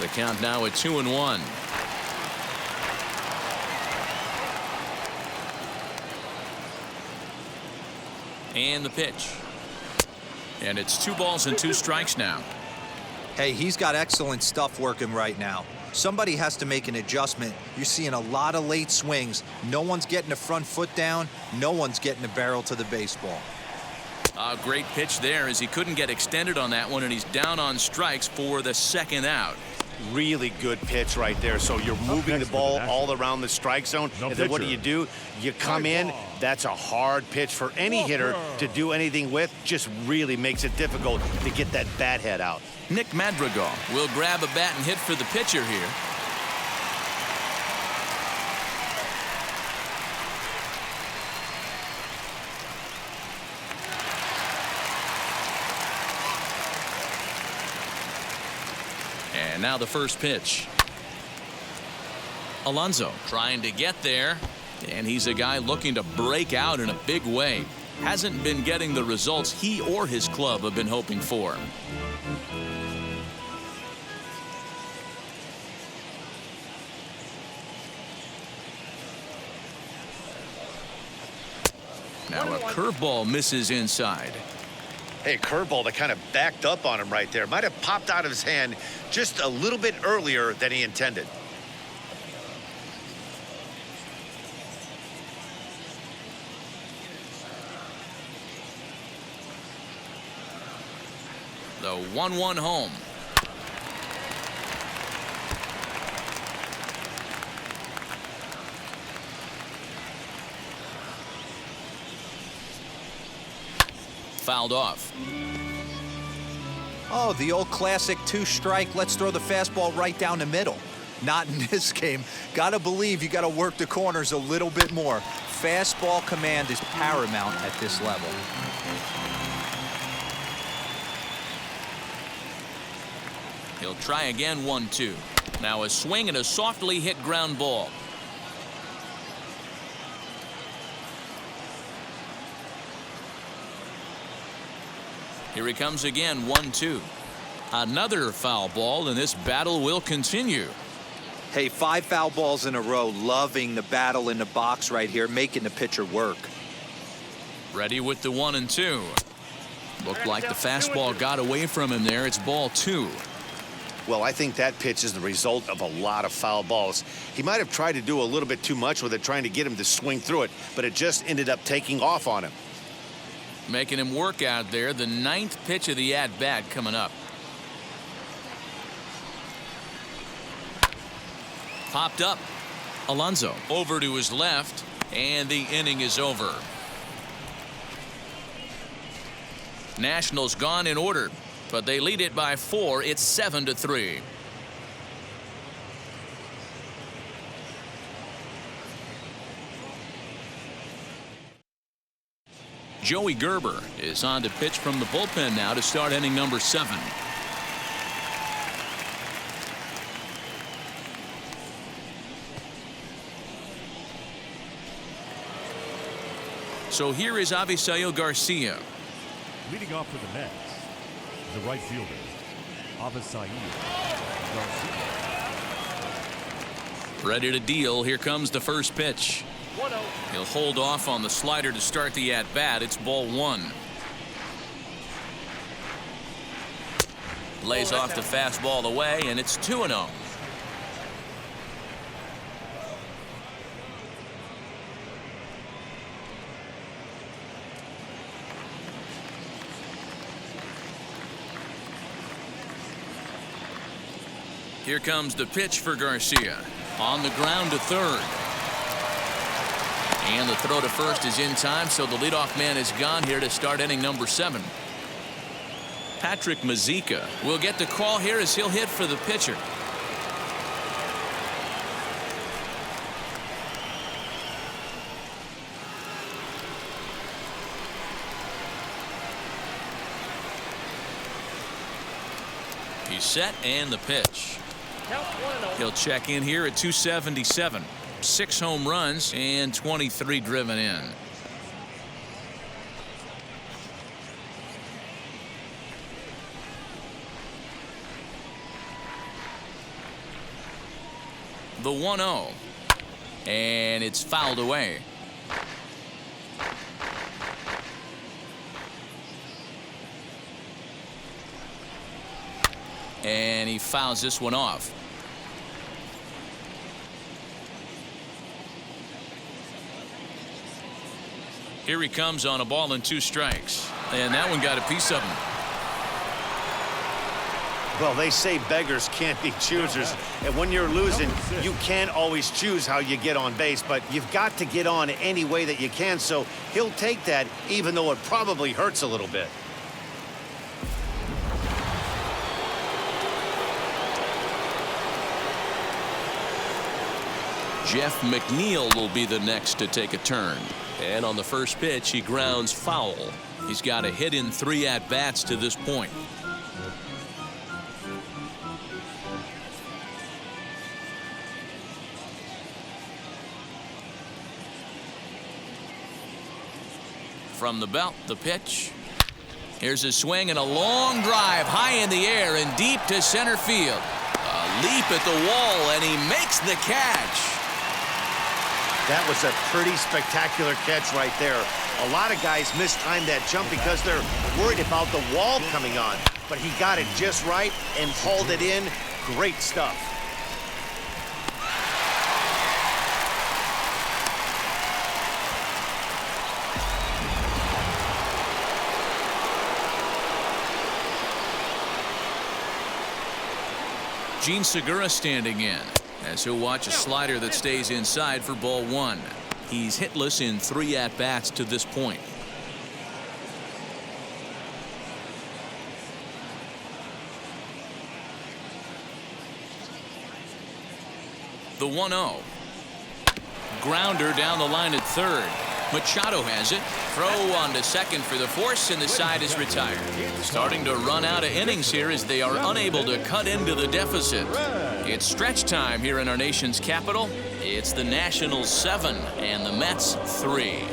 Speaker 1: The count now at 2-1. And the pitch. And it's 2 balls and 2 strikes now.
Speaker 4: Hey, he's got excellent stuff working right now. Somebody has to make an adjustment. You're seeing a lot of late swings. No one's getting the front foot down. No one's getting the barrel to the baseball.
Speaker 1: A great pitch there as he couldn't get extended on that one, and he's down on strikes for the 2nd out.
Speaker 3: Really good pitch right there. So you're moving the ball all around the strike zone. And then what do? You come in. That's a hard pitch for any hitter to do anything with. Just really makes it difficult to get that bat head out.
Speaker 1: Nick Madrigal will grab a bat and hit for the pitcher here. And now the first pitch. Alonso trying to get there, and he's a guy looking to break out in a big way. Hasn't been getting the results he or his club have been hoping for. Now a curveball misses inside.
Speaker 5: Hey, curveball that kind of backed up on him right there. Might have popped out of his hand just a little bit earlier than he intended.
Speaker 1: The 1-1 home. Fouled off.
Speaker 4: Oh, the old classic 2-strike. Let's throw the fastball right down the middle. Not in this game. Gotta believe you gotta work the corners a little bit more. Fastball command is paramount at this level.
Speaker 1: He'll try again, 1-2. Now a swing and a softly hit ground ball. Here he comes again, 1-2. Another foul ball, and this battle will continue.
Speaker 4: Hey, 5 foul balls in a row. Loving the battle in the box right here, making the pitcher work.
Speaker 1: Ready with the 1-2. Looked like the fastball got away from him there. It's ball 2.
Speaker 5: Well, I think that pitch is the result of a lot of foul balls. He might have tried to do a little bit too much with it, trying to get him to swing through it, but it just ended up taking off on him.
Speaker 1: Making him work out there. The 9th pitch of the at-bat coming up. Popped up. Alonso over to his left, and the inning is over. Nationals gone in order, but they lead it by 4. It's 7-3. Joey Gerber is on to pitch from the bullpen now to start inning number 7. So here is Avisail Garcia.
Speaker 2: Leading off for the Mets, the right fielder, Avisail Garcia.
Speaker 1: Ready to deal. Here comes the first pitch. He'll hold off on the slider to start the at-bat. It's ball 1. Lays off the fastball away, and it's 2-0. Here comes the pitch for Garcia. On the ground to third. And the throw to first is in time, so the leadoff man is gone here to start inning number 7. Patrick Mazeika will get the call here as he'll hit for the pitcher. He's set, and the pitch. He'll check in here at 277. 6 home runs and 23 driven in. The 1-0. And it's fouled away. And he fouls this one off. Here he comes on a ball and 2 strikes. And that one got a piece of him.
Speaker 5: Well, they say beggars can't be choosers. And when you're losing, you can't always choose how you get on base. But you've got to get on any way that you can. So he'll take that, even though it probably hurts a little bit.
Speaker 1: Jeff McNeil will be the next to take a turn. And on the first pitch, he grounds foul. He's got a hit in 3 at-bats to this point. From the belt, the pitch. Here's a swing and a long drive high in the air and deep to center field. A leap at the wall, and he makes the catch.
Speaker 5: That was a pretty spectacular catch right there. A lot of guys mistime that jump because they're worried about the wall coming on. But he got it just right and hauled it in. Great stuff.
Speaker 1: Gene Segura standing in as he'll watch a slider that stays inside for ball one. He's hitless in 3 at-bats to this point. The 1-0. Grounder down the line at third. Machado has it. Throw on to second for the force, and the side is retired. Starting to run out of innings here as they are unable to cut into the deficit. It's stretch time here in our nation's capital. It's the Nationals 7 and the Mets 3.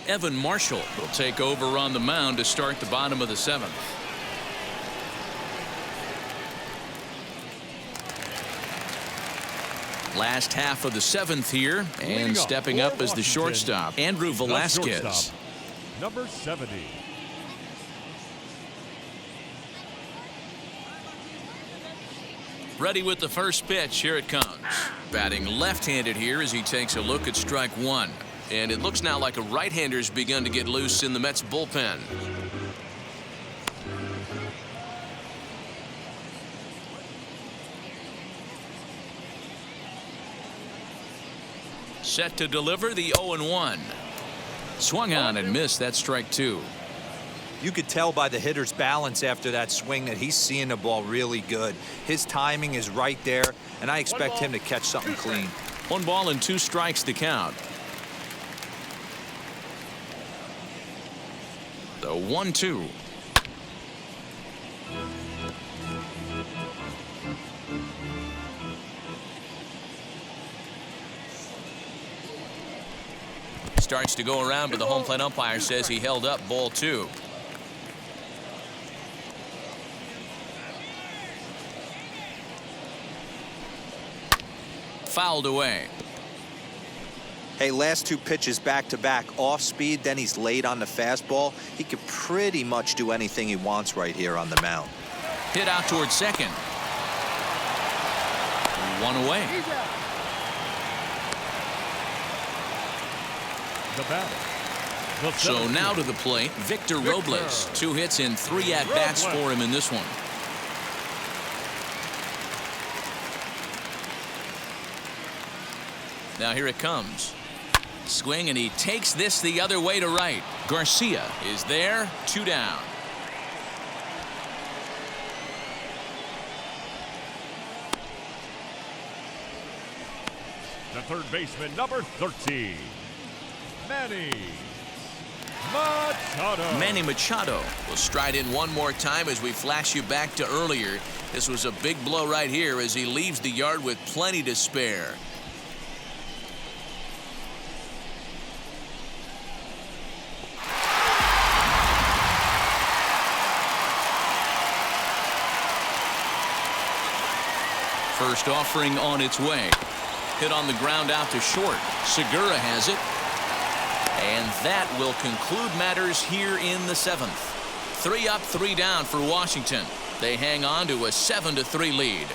Speaker 1: Evan Marshall will take over on the mound to start the bottom of the 7th. Last half of the 7th here, and stepping up as the shortstop, Andrew Velasquez.
Speaker 2: Number 70.
Speaker 1: Ready with the first pitch. Here it comes. Batting left-handed here as he takes a look at strike one. And it looks now like a right-hander's begun to get loose in the Mets bullpen. Set to deliver the 0-1. Swung on and missed. That strike two.
Speaker 4: You could tell by the hitter's balance after that swing that he's seeing the ball really good. His timing is right there, and I expect him to catch something clean.
Speaker 1: 1 ball and 2 strikes to count. The 1-2. Starts to go around, but the home plate umpire says he held up ball 2. Fouled away.
Speaker 4: Hey, last 2 pitches back-to-back, off speed, then he's late on the fastball. He could pretty much do anything he wants right here on the mound.
Speaker 1: Hit out towards second. 1 away.
Speaker 2: The batter.
Speaker 1: So now to the plate, Victor Robles. 2 hits and 3 at-bats for him in this one. Now here it comes. Swing, and he takes this the other way to right. Garcia is there. 2 down.
Speaker 2: The third baseman, number 13. Manny Machado.
Speaker 1: Manny Machado will stride in one more time as we flash you back to earlier. This was a big blow right here as he leaves the yard with plenty to spare. First offering on its way. Hit on the ground out to short. Segura has it. And that will conclude matters here in the 7th. 3 up, 3 down for Washington. They hang on to a 7-3 lead.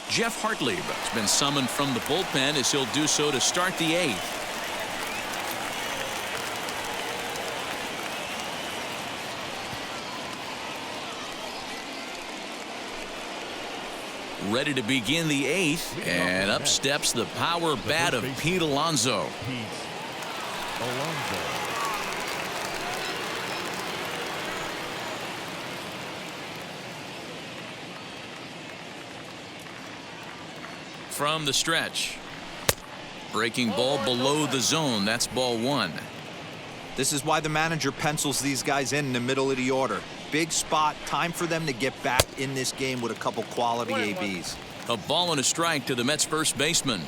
Speaker 1: Jeff Hartlieb has been summoned from the bullpen as he'll do so to start the 8th. Ready to begin the 8th, and up steps the power bat of Pete Alonso. From the stretch. Breaking ball below the zone. That's ball 1.
Speaker 4: This is why the manager pencils these guys in the middle of the order. Big spot, time for them to get back in this game with a couple quality ABs.
Speaker 1: A ball and a strike to the Mets first baseman.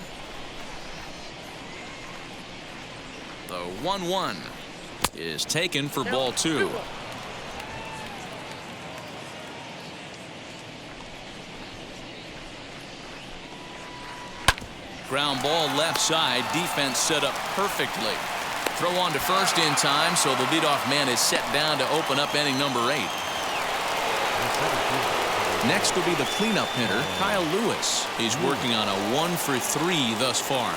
Speaker 1: The 1-1 is taken for ball 2. Ground ball left side. Defense set up perfectly. Throw on to first in time, so the leadoff man is set down to open up inning number 8. Next will be the cleanup hitter, Kyle Lewis. He's working on a 1 for 3 thus far.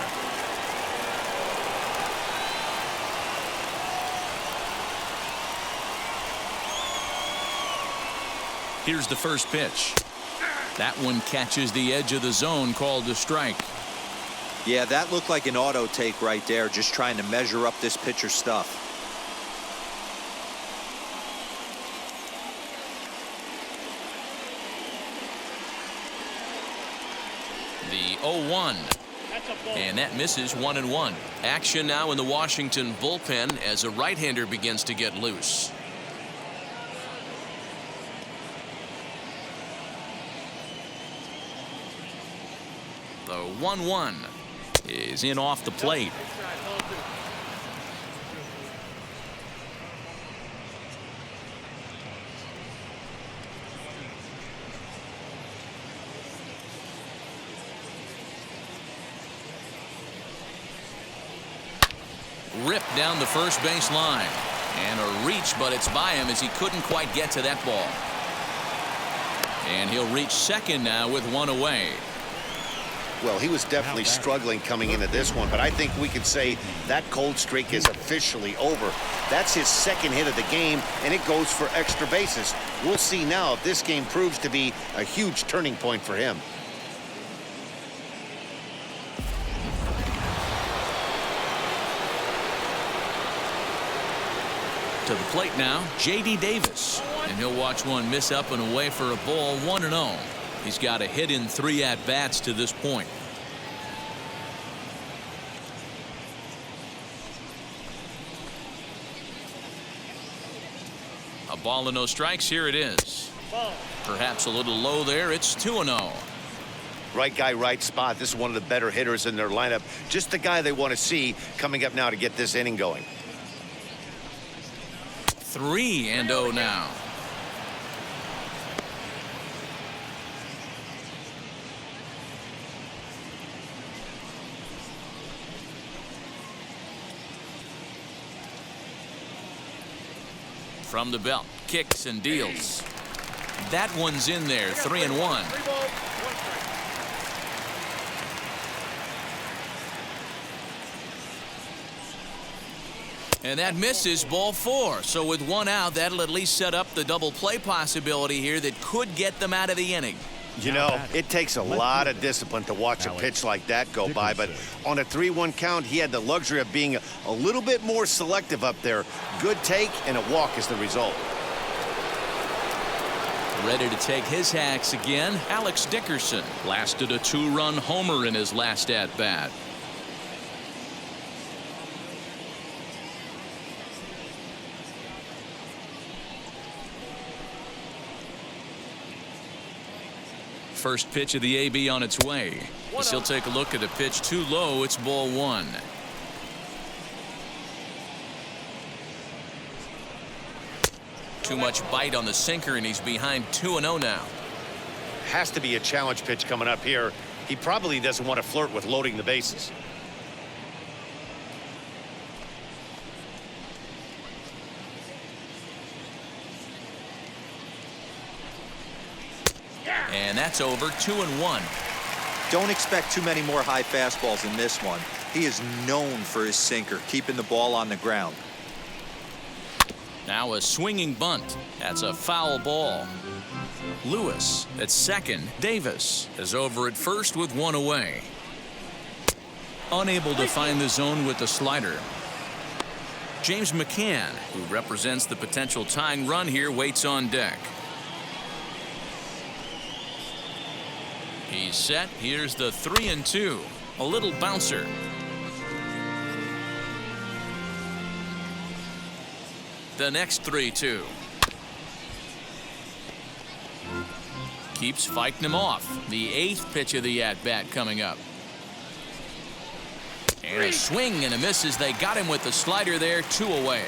Speaker 1: Here's the first pitch. That one catches the edge of the zone, called a strike.
Speaker 4: Yeah, that looked like an auto take right there, just trying to measure up this pitcher's stuff.
Speaker 1: The 0-1. And that misses 1-1. Action now in the Washington bullpen as a right-hander begins to get loose. The 1-1 is in off the plate. Ripped down the first base line. And a reach, but it's by him as he couldn't quite get to that ball. And he'll reach second now with one away.
Speaker 5: Well, he was definitely struggling coming into this one, but I think we could say that cold streak is officially over. That's his second hit of the game, and it goes for extra bases. We'll see now if this game proves to be a huge turning point for him.
Speaker 1: To the plate now, J.D. Davis. And he'll watch one miss up and away for a ball, 1-0. He's got a hit in 3 at-bats to this point. A ball and no strikes. Here it is. Perhaps a little low there. It's 2-0.
Speaker 5: Right guy, right spot. This is one of the better hitters in their lineup. Just the guy they want to see coming up now to get this inning going.
Speaker 1: 3-0 now. From the belt, kicks and deals. That one's in there, 3-1. And that misses, ball 4. So with one out, that'll at least set up the double play possibility here that could get them out of the inning.
Speaker 5: You know, it takes a lot of discipline to watch a pitch like that go by, but on a 3-1 count, he had the luxury of being a little bit more selective up there. Good take, and a walk is the result.
Speaker 1: Ready to take his hacks again, Alex Dickerson. Blasted a 2-run homer in his last at-bat. First pitch of the AB on its way. As he'll take a look at a pitch too low. It's ball 1. Too much bite on the sinker, and he's behind 2-0 now.
Speaker 5: Has to be a challenge pitch coming up here. He probably doesn't want to flirt with loading the bases.
Speaker 1: And that's over, 2-1.
Speaker 4: Don't expect too many more high fastballs in this one. He is known for his sinker, keeping the ball on the ground.
Speaker 1: Now a swinging bunt. That's a foul ball. Lewis at second. Davis is over at first with one away. Unable to find the zone with the slider. James McCann, who represents the potential tying run here, waits on deck. He's set. Here's the 3-2. A little bouncer. The next 3-2. Keeps fighting him off. The 8th pitch of the at-bat coming up. And a swing and a miss as they got him with the slider there, 2 away.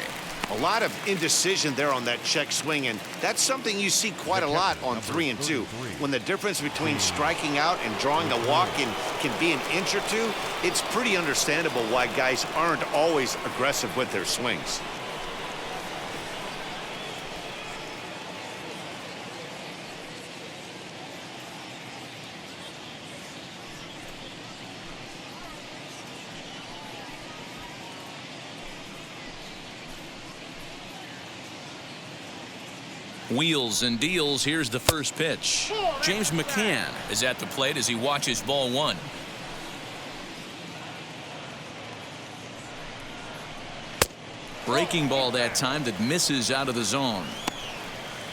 Speaker 5: A lot of indecision there on that check swing, and that's something you see quite a lot on 3 and 2. When the difference between striking out and drawing a walk can be an inch or two, it's pretty understandable why guys aren't always aggressive with their swings.
Speaker 1: Wheels and deals. Here's the first pitch. James McCann is at the plate as he watches ball 1. Breaking ball that time that misses out of the zone.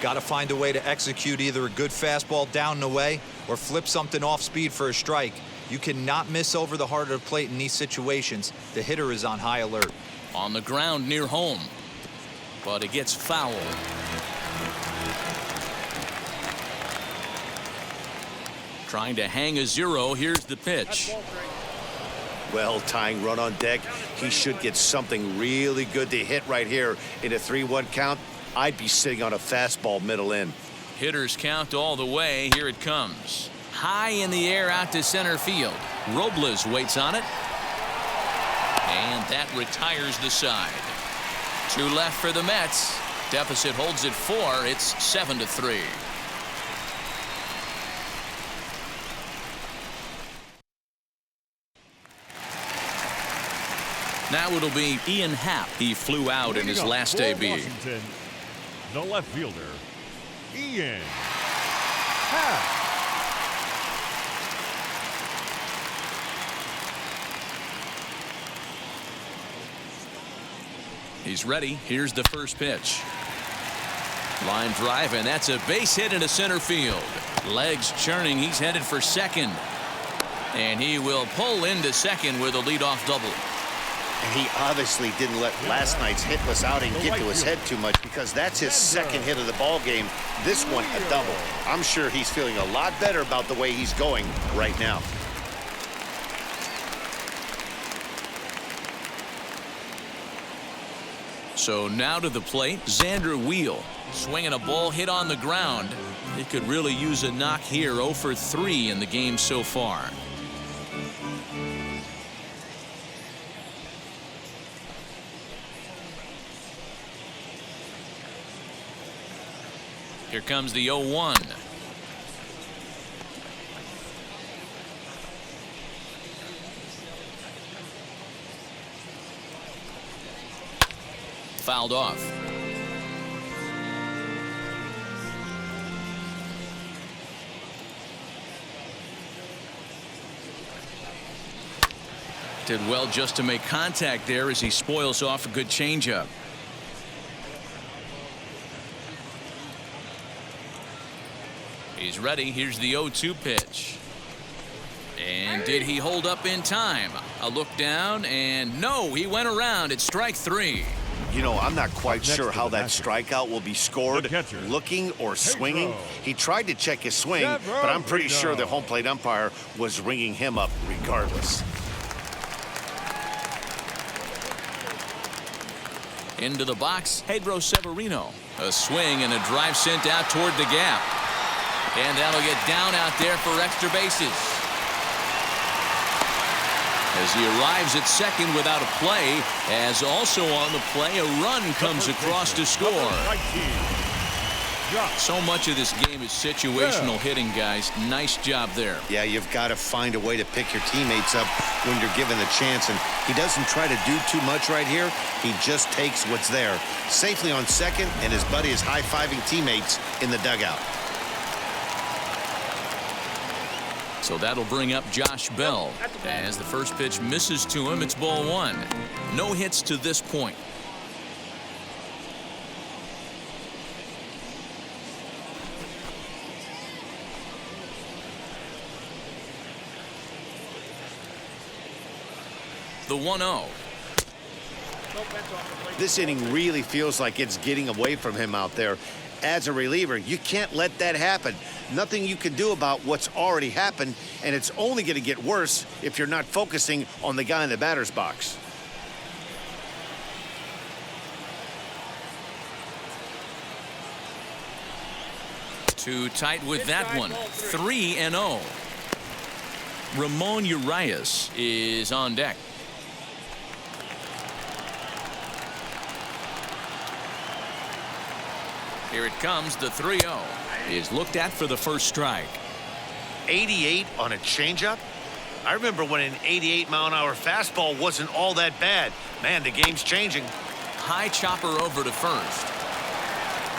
Speaker 4: Got to find a way to execute either a good fastball down and away or flip something off speed for a strike. You cannot miss over the heart of the plate in these situations. The hitter is on high alert.
Speaker 1: On the ground near home, but it gets foul. Trying to hang a 0. Here's the pitch.
Speaker 5: Well, tying run on deck. He should get something really good to hit right here in a 3-1 count. I'd be sitting on a fastball middle in.
Speaker 1: Hitters count all the way. Here it comes. High in the air out to center field. Robles waits on it. And that retires the side. 2 left for the Mets. Deficit holds at 4. It's 7-3. Now it'll be Ian Happ. He flew out in his last debut.
Speaker 2: Washington, the left fielder, Ian Happ.
Speaker 1: He's ready. Here's the first pitch. Line drive, and that's a base hit into center field. Legs churning. He's headed for second. And he will pull into second with a leadoff double.
Speaker 5: And he obviously didn't let last night's hitless outing get to his head too much, because that's his second hit of the ball game. This one a double. I'm sure he's feeling a lot better about the way he's going right now.
Speaker 1: So now to the plate, Xander Wheel. Swinging a ball hit on the ground. He could really use a knock here. 0 for 3 in the game so far. Here comes the 0-1. Fouled off. Did well just to make contact there as he spoils off a good changeup. He's ready. Here's the 0-2 pitch. And did he hold up in time? A look down, and no, he went around. It's strike 3.
Speaker 5: You know, I'm not quite sure how that strikeout will be scored, looking or swinging. He tried to check his swing, but I'm pretty sure the home plate umpire was ringing him up regardless.
Speaker 1: Into the box, Pedro Severino. A swing and a drive sent out toward the gap. And that'll get down out there for extra bases. As he arrives at second without a play, as also on the play, a run comes across to score. So much of this game is situational hitting, guys. Nice job there.
Speaker 5: Yeah, you've got to find a way to pick your teammates up when you're given the chance, and he doesn't try to do too much right here. He just takes what's there. Safely on second, and his buddy is high-fiving teammates in the dugout.
Speaker 1: So that'll bring up Josh Bell. As the first pitch misses to him, it's ball 1. No hits to this point. The 1-0.
Speaker 5: This inning really feels like it's getting away from him out there. As a reliever, you can't let that happen. Nothing you can do about what's already happened, and it's only going to get worse if you're not focusing on the guy in the batter's box.
Speaker 1: Too tight with that one. 3-0. Ramon Urias is on deck. Here it comes. The 3-0 is looked at for the first strike.
Speaker 5: 88 on a changeup? I remember when an 88-mile-an-hour fastball wasn't all that bad. Man, the game's changing.
Speaker 1: High chopper over to first.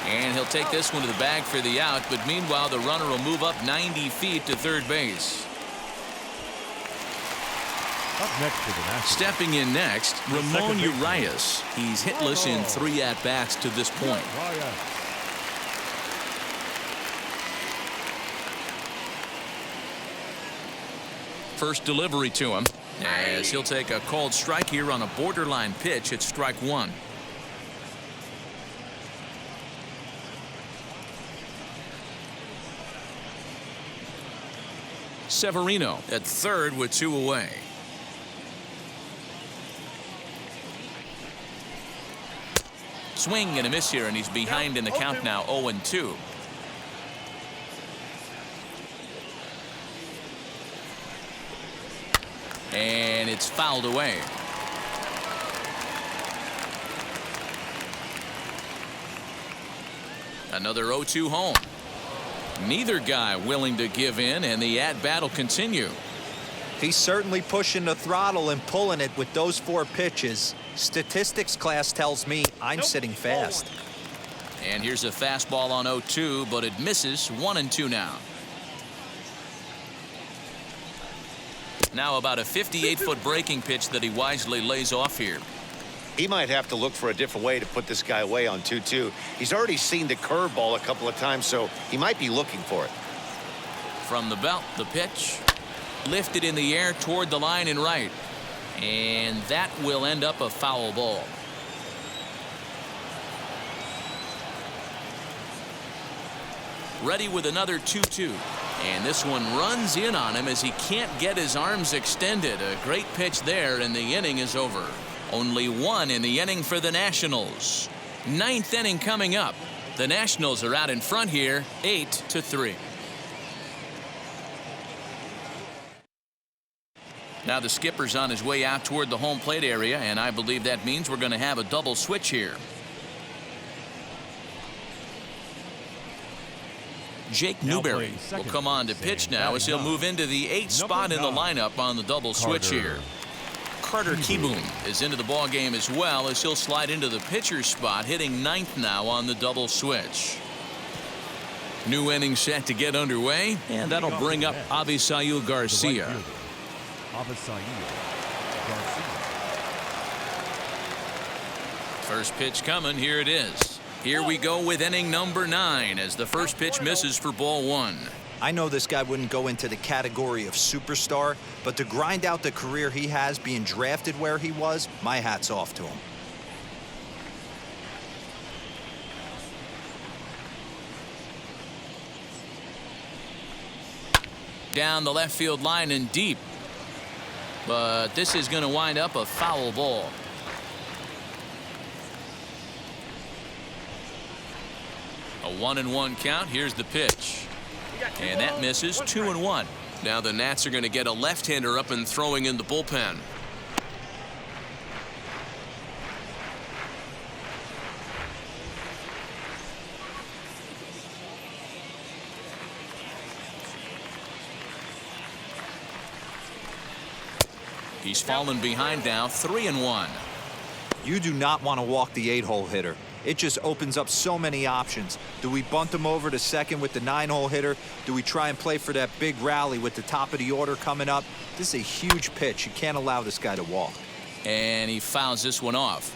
Speaker 1: And he'll take this one to the bag for the out, but meanwhile the runner will move up 90 feet to third base.
Speaker 2: Up next for the Nationals.
Speaker 1: Stepping in next, Ramon Urias. He's hitless in 3 at-bats to this point. First delivery to him, as he'll take a called strike here on a borderline pitch at strike 1. Severino at third with 2 away. Swing and a miss here, and he's behind in the count now, 0-2. And it's fouled away. Another 0-2 home. Neither guy willing to give in, and the at-bat will continue.
Speaker 4: He's certainly pushing the throttle and pulling it with those 4 pitches. Statistics class tells me I'm sitting fast.
Speaker 1: And here's a fastball on 0-2, but it misses. 1-2 now. Now about a 58-foot breaking pitch that he wisely lays off here.
Speaker 5: He might have to look for a different way to put this guy away on 2-2. He's already seen the curveball a couple of times, so he might be looking for it.
Speaker 1: From the belt, the pitch. Lifted in the air toward the line and right. And that will end up a foul ball. Ready with another 2-2. And this one runs in on him as he can't get his arms extended. A great pitch there, and the inning is over. Only 1 in the inning for the Nationals. 9th inning coming up. The Nationals are out in front here, 8-3. Now the skipper's on his way out toward the home plate area, and I believe that means we're going to have a double switch here. Jake Newberry will come on to pitch now as he'll move into the 8th spot in the lineup on the double switch here. Carter Kieboom is into the ball game as well as he'll slide into the pitcher's spot, hitting 9th now on the double switch. New inning set to get underway, and that'll bring up Avisail Garcia. First pitch coming. Here it is. Here we go with inning number 9 as the first pitch misses for ball 1.
Speaker 4: I know this guy wouldn't go into the category of superstar, but to grind out the career he has being drafted where he was, my hat's off to him.
Speaker 1: Down the left field line and deep. But this is going to wind up a foul ball. A 1-1 count. Here's the pitch. And that misses. 2-1. Now the Nats are going to get a left-hander up and throwing in the bullpen. He's fallen behind now. 3-1.
Speaker 4: You do not want to walk the 8-hole hitter. It just opens up so many options. Do we bunt him over to second with the 9-hole hitter? Do we try and play for that big rally with the top of the order coming up? This is a huge pitch. You can't allow this guy to walk.
Speaker 1: And he fouls this one off.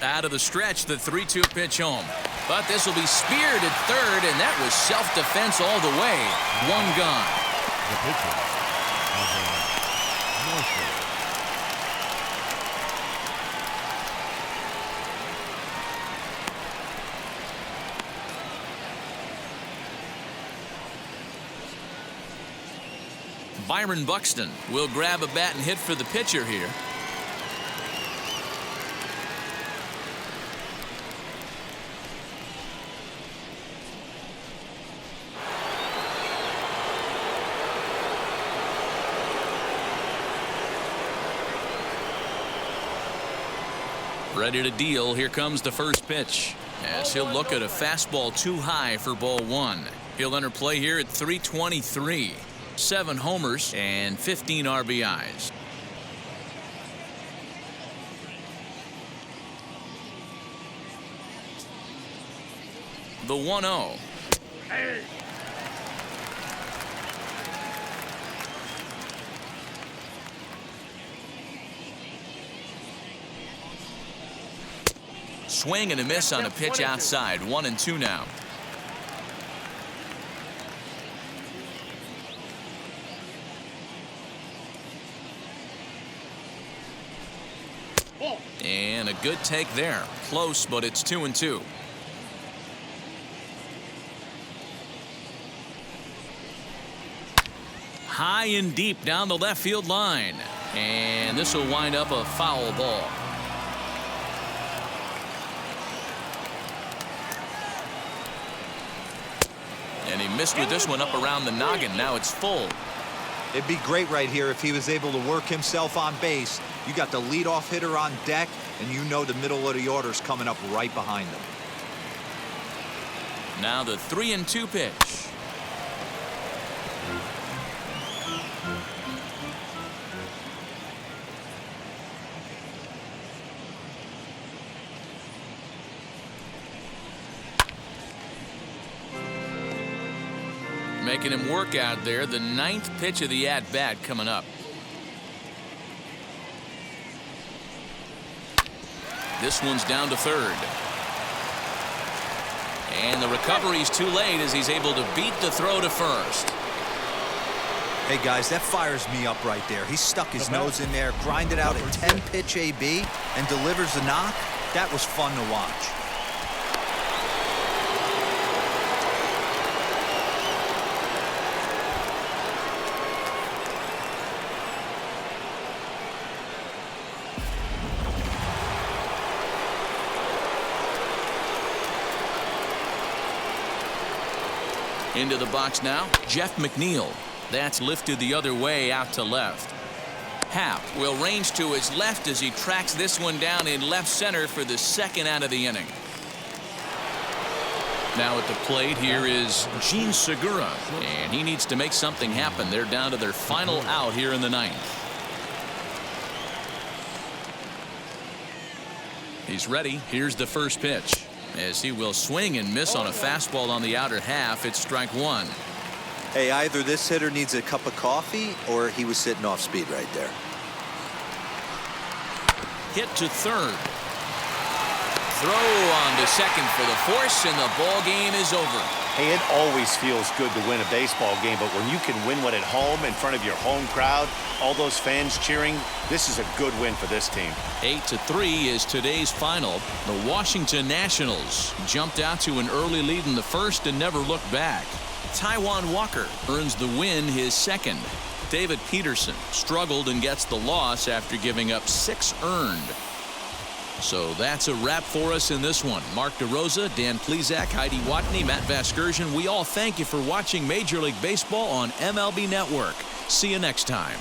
Speaker 1: Out of the stretch, the 3-2 pitch home. But this will be speared at third, and that was self-defense all the way. 1 gone.
Speaker 2: The pitcher, Northwood.
Speaker 1: Byron Buxton will grab a bat and hit for the pitcher here. Ready to deal. Here comes the first pitch. As he'll look at a fastball too high for ball one. He'll enter play here at 323. 7 homers and 15 RBIs. The 1-0. Swing and a miss on a pitch outside. 1-2 now. And a good take there. Close, but it's 2-2. High and deep down the left field line. And this will wind up a foul ball. And he missed with this one up around the noggin. Now it's full.
Speaker 4: It'd be great right here if he was able to work himself on base. You got the leadoff hitter on deck, and you know the middle of the order is coming up right behind him.
Speaker 1: Now the 3-2 pitch. Making him work out there. The 9th pitch of the at-bat coming up. This one's down to third. And the recovery's too late as he's able to beat the throw to first.
Speaker 4: Hey, guys, that fires me up right there. He stuck his nose in there, grinded out a 10-pitch AB, and delivers the knock. That was fun to watch.
Speaker 1: Into the box now, Jeff McNeil. That's lifted the other way out to left. Happ will range to his left as he tracks this one down in left center for the second out of the inning. Now at the plate here is Gene Segura, and he needs to make something happen. They're down to their final out here in the 9th. He's ready. Here's the first pitch. As he will swing and miss on a fastball on the outer half. It's strike one.
Speaker 4: Hey, either this hitter needs a cup of coffee or he was sitting off speed right there.
Speaker 1: Hit to third. Throw on to second for the force, and the ball game is over.
Speaker 5: Hey, it always feels good to win a baseball game, but when you can win one at home in front of your home crowd, all those fans cheering, this is a good win for this team.
Speaker 1: 8-3 is today's final. The Washington Nationals jumped out to an early lead in the first and never looked back. Taijuan Walker earns the win, his second. David Peterson struggled and gets the loss after giving up 6 earned. So that's a wrap for us in this one. Mark DeRosa, Dan Plesac, Heidi Watney, Matt Vasgersian. We all thank you for watching Major League Baseball on MLB Network. See you next time.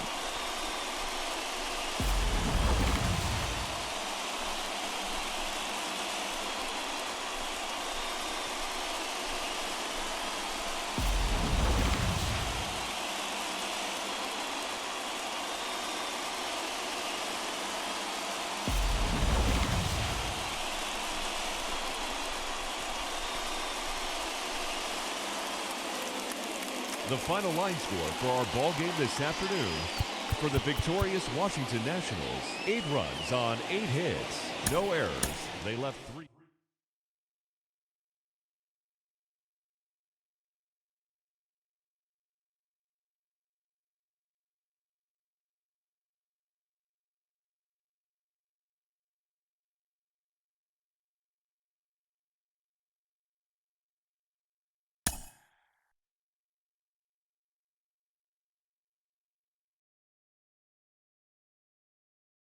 Speaker 2: The final line score for our ball game this afternoon. For the victorious Washington Nationals, 8 runs on 8 hits, no errors. They left 3.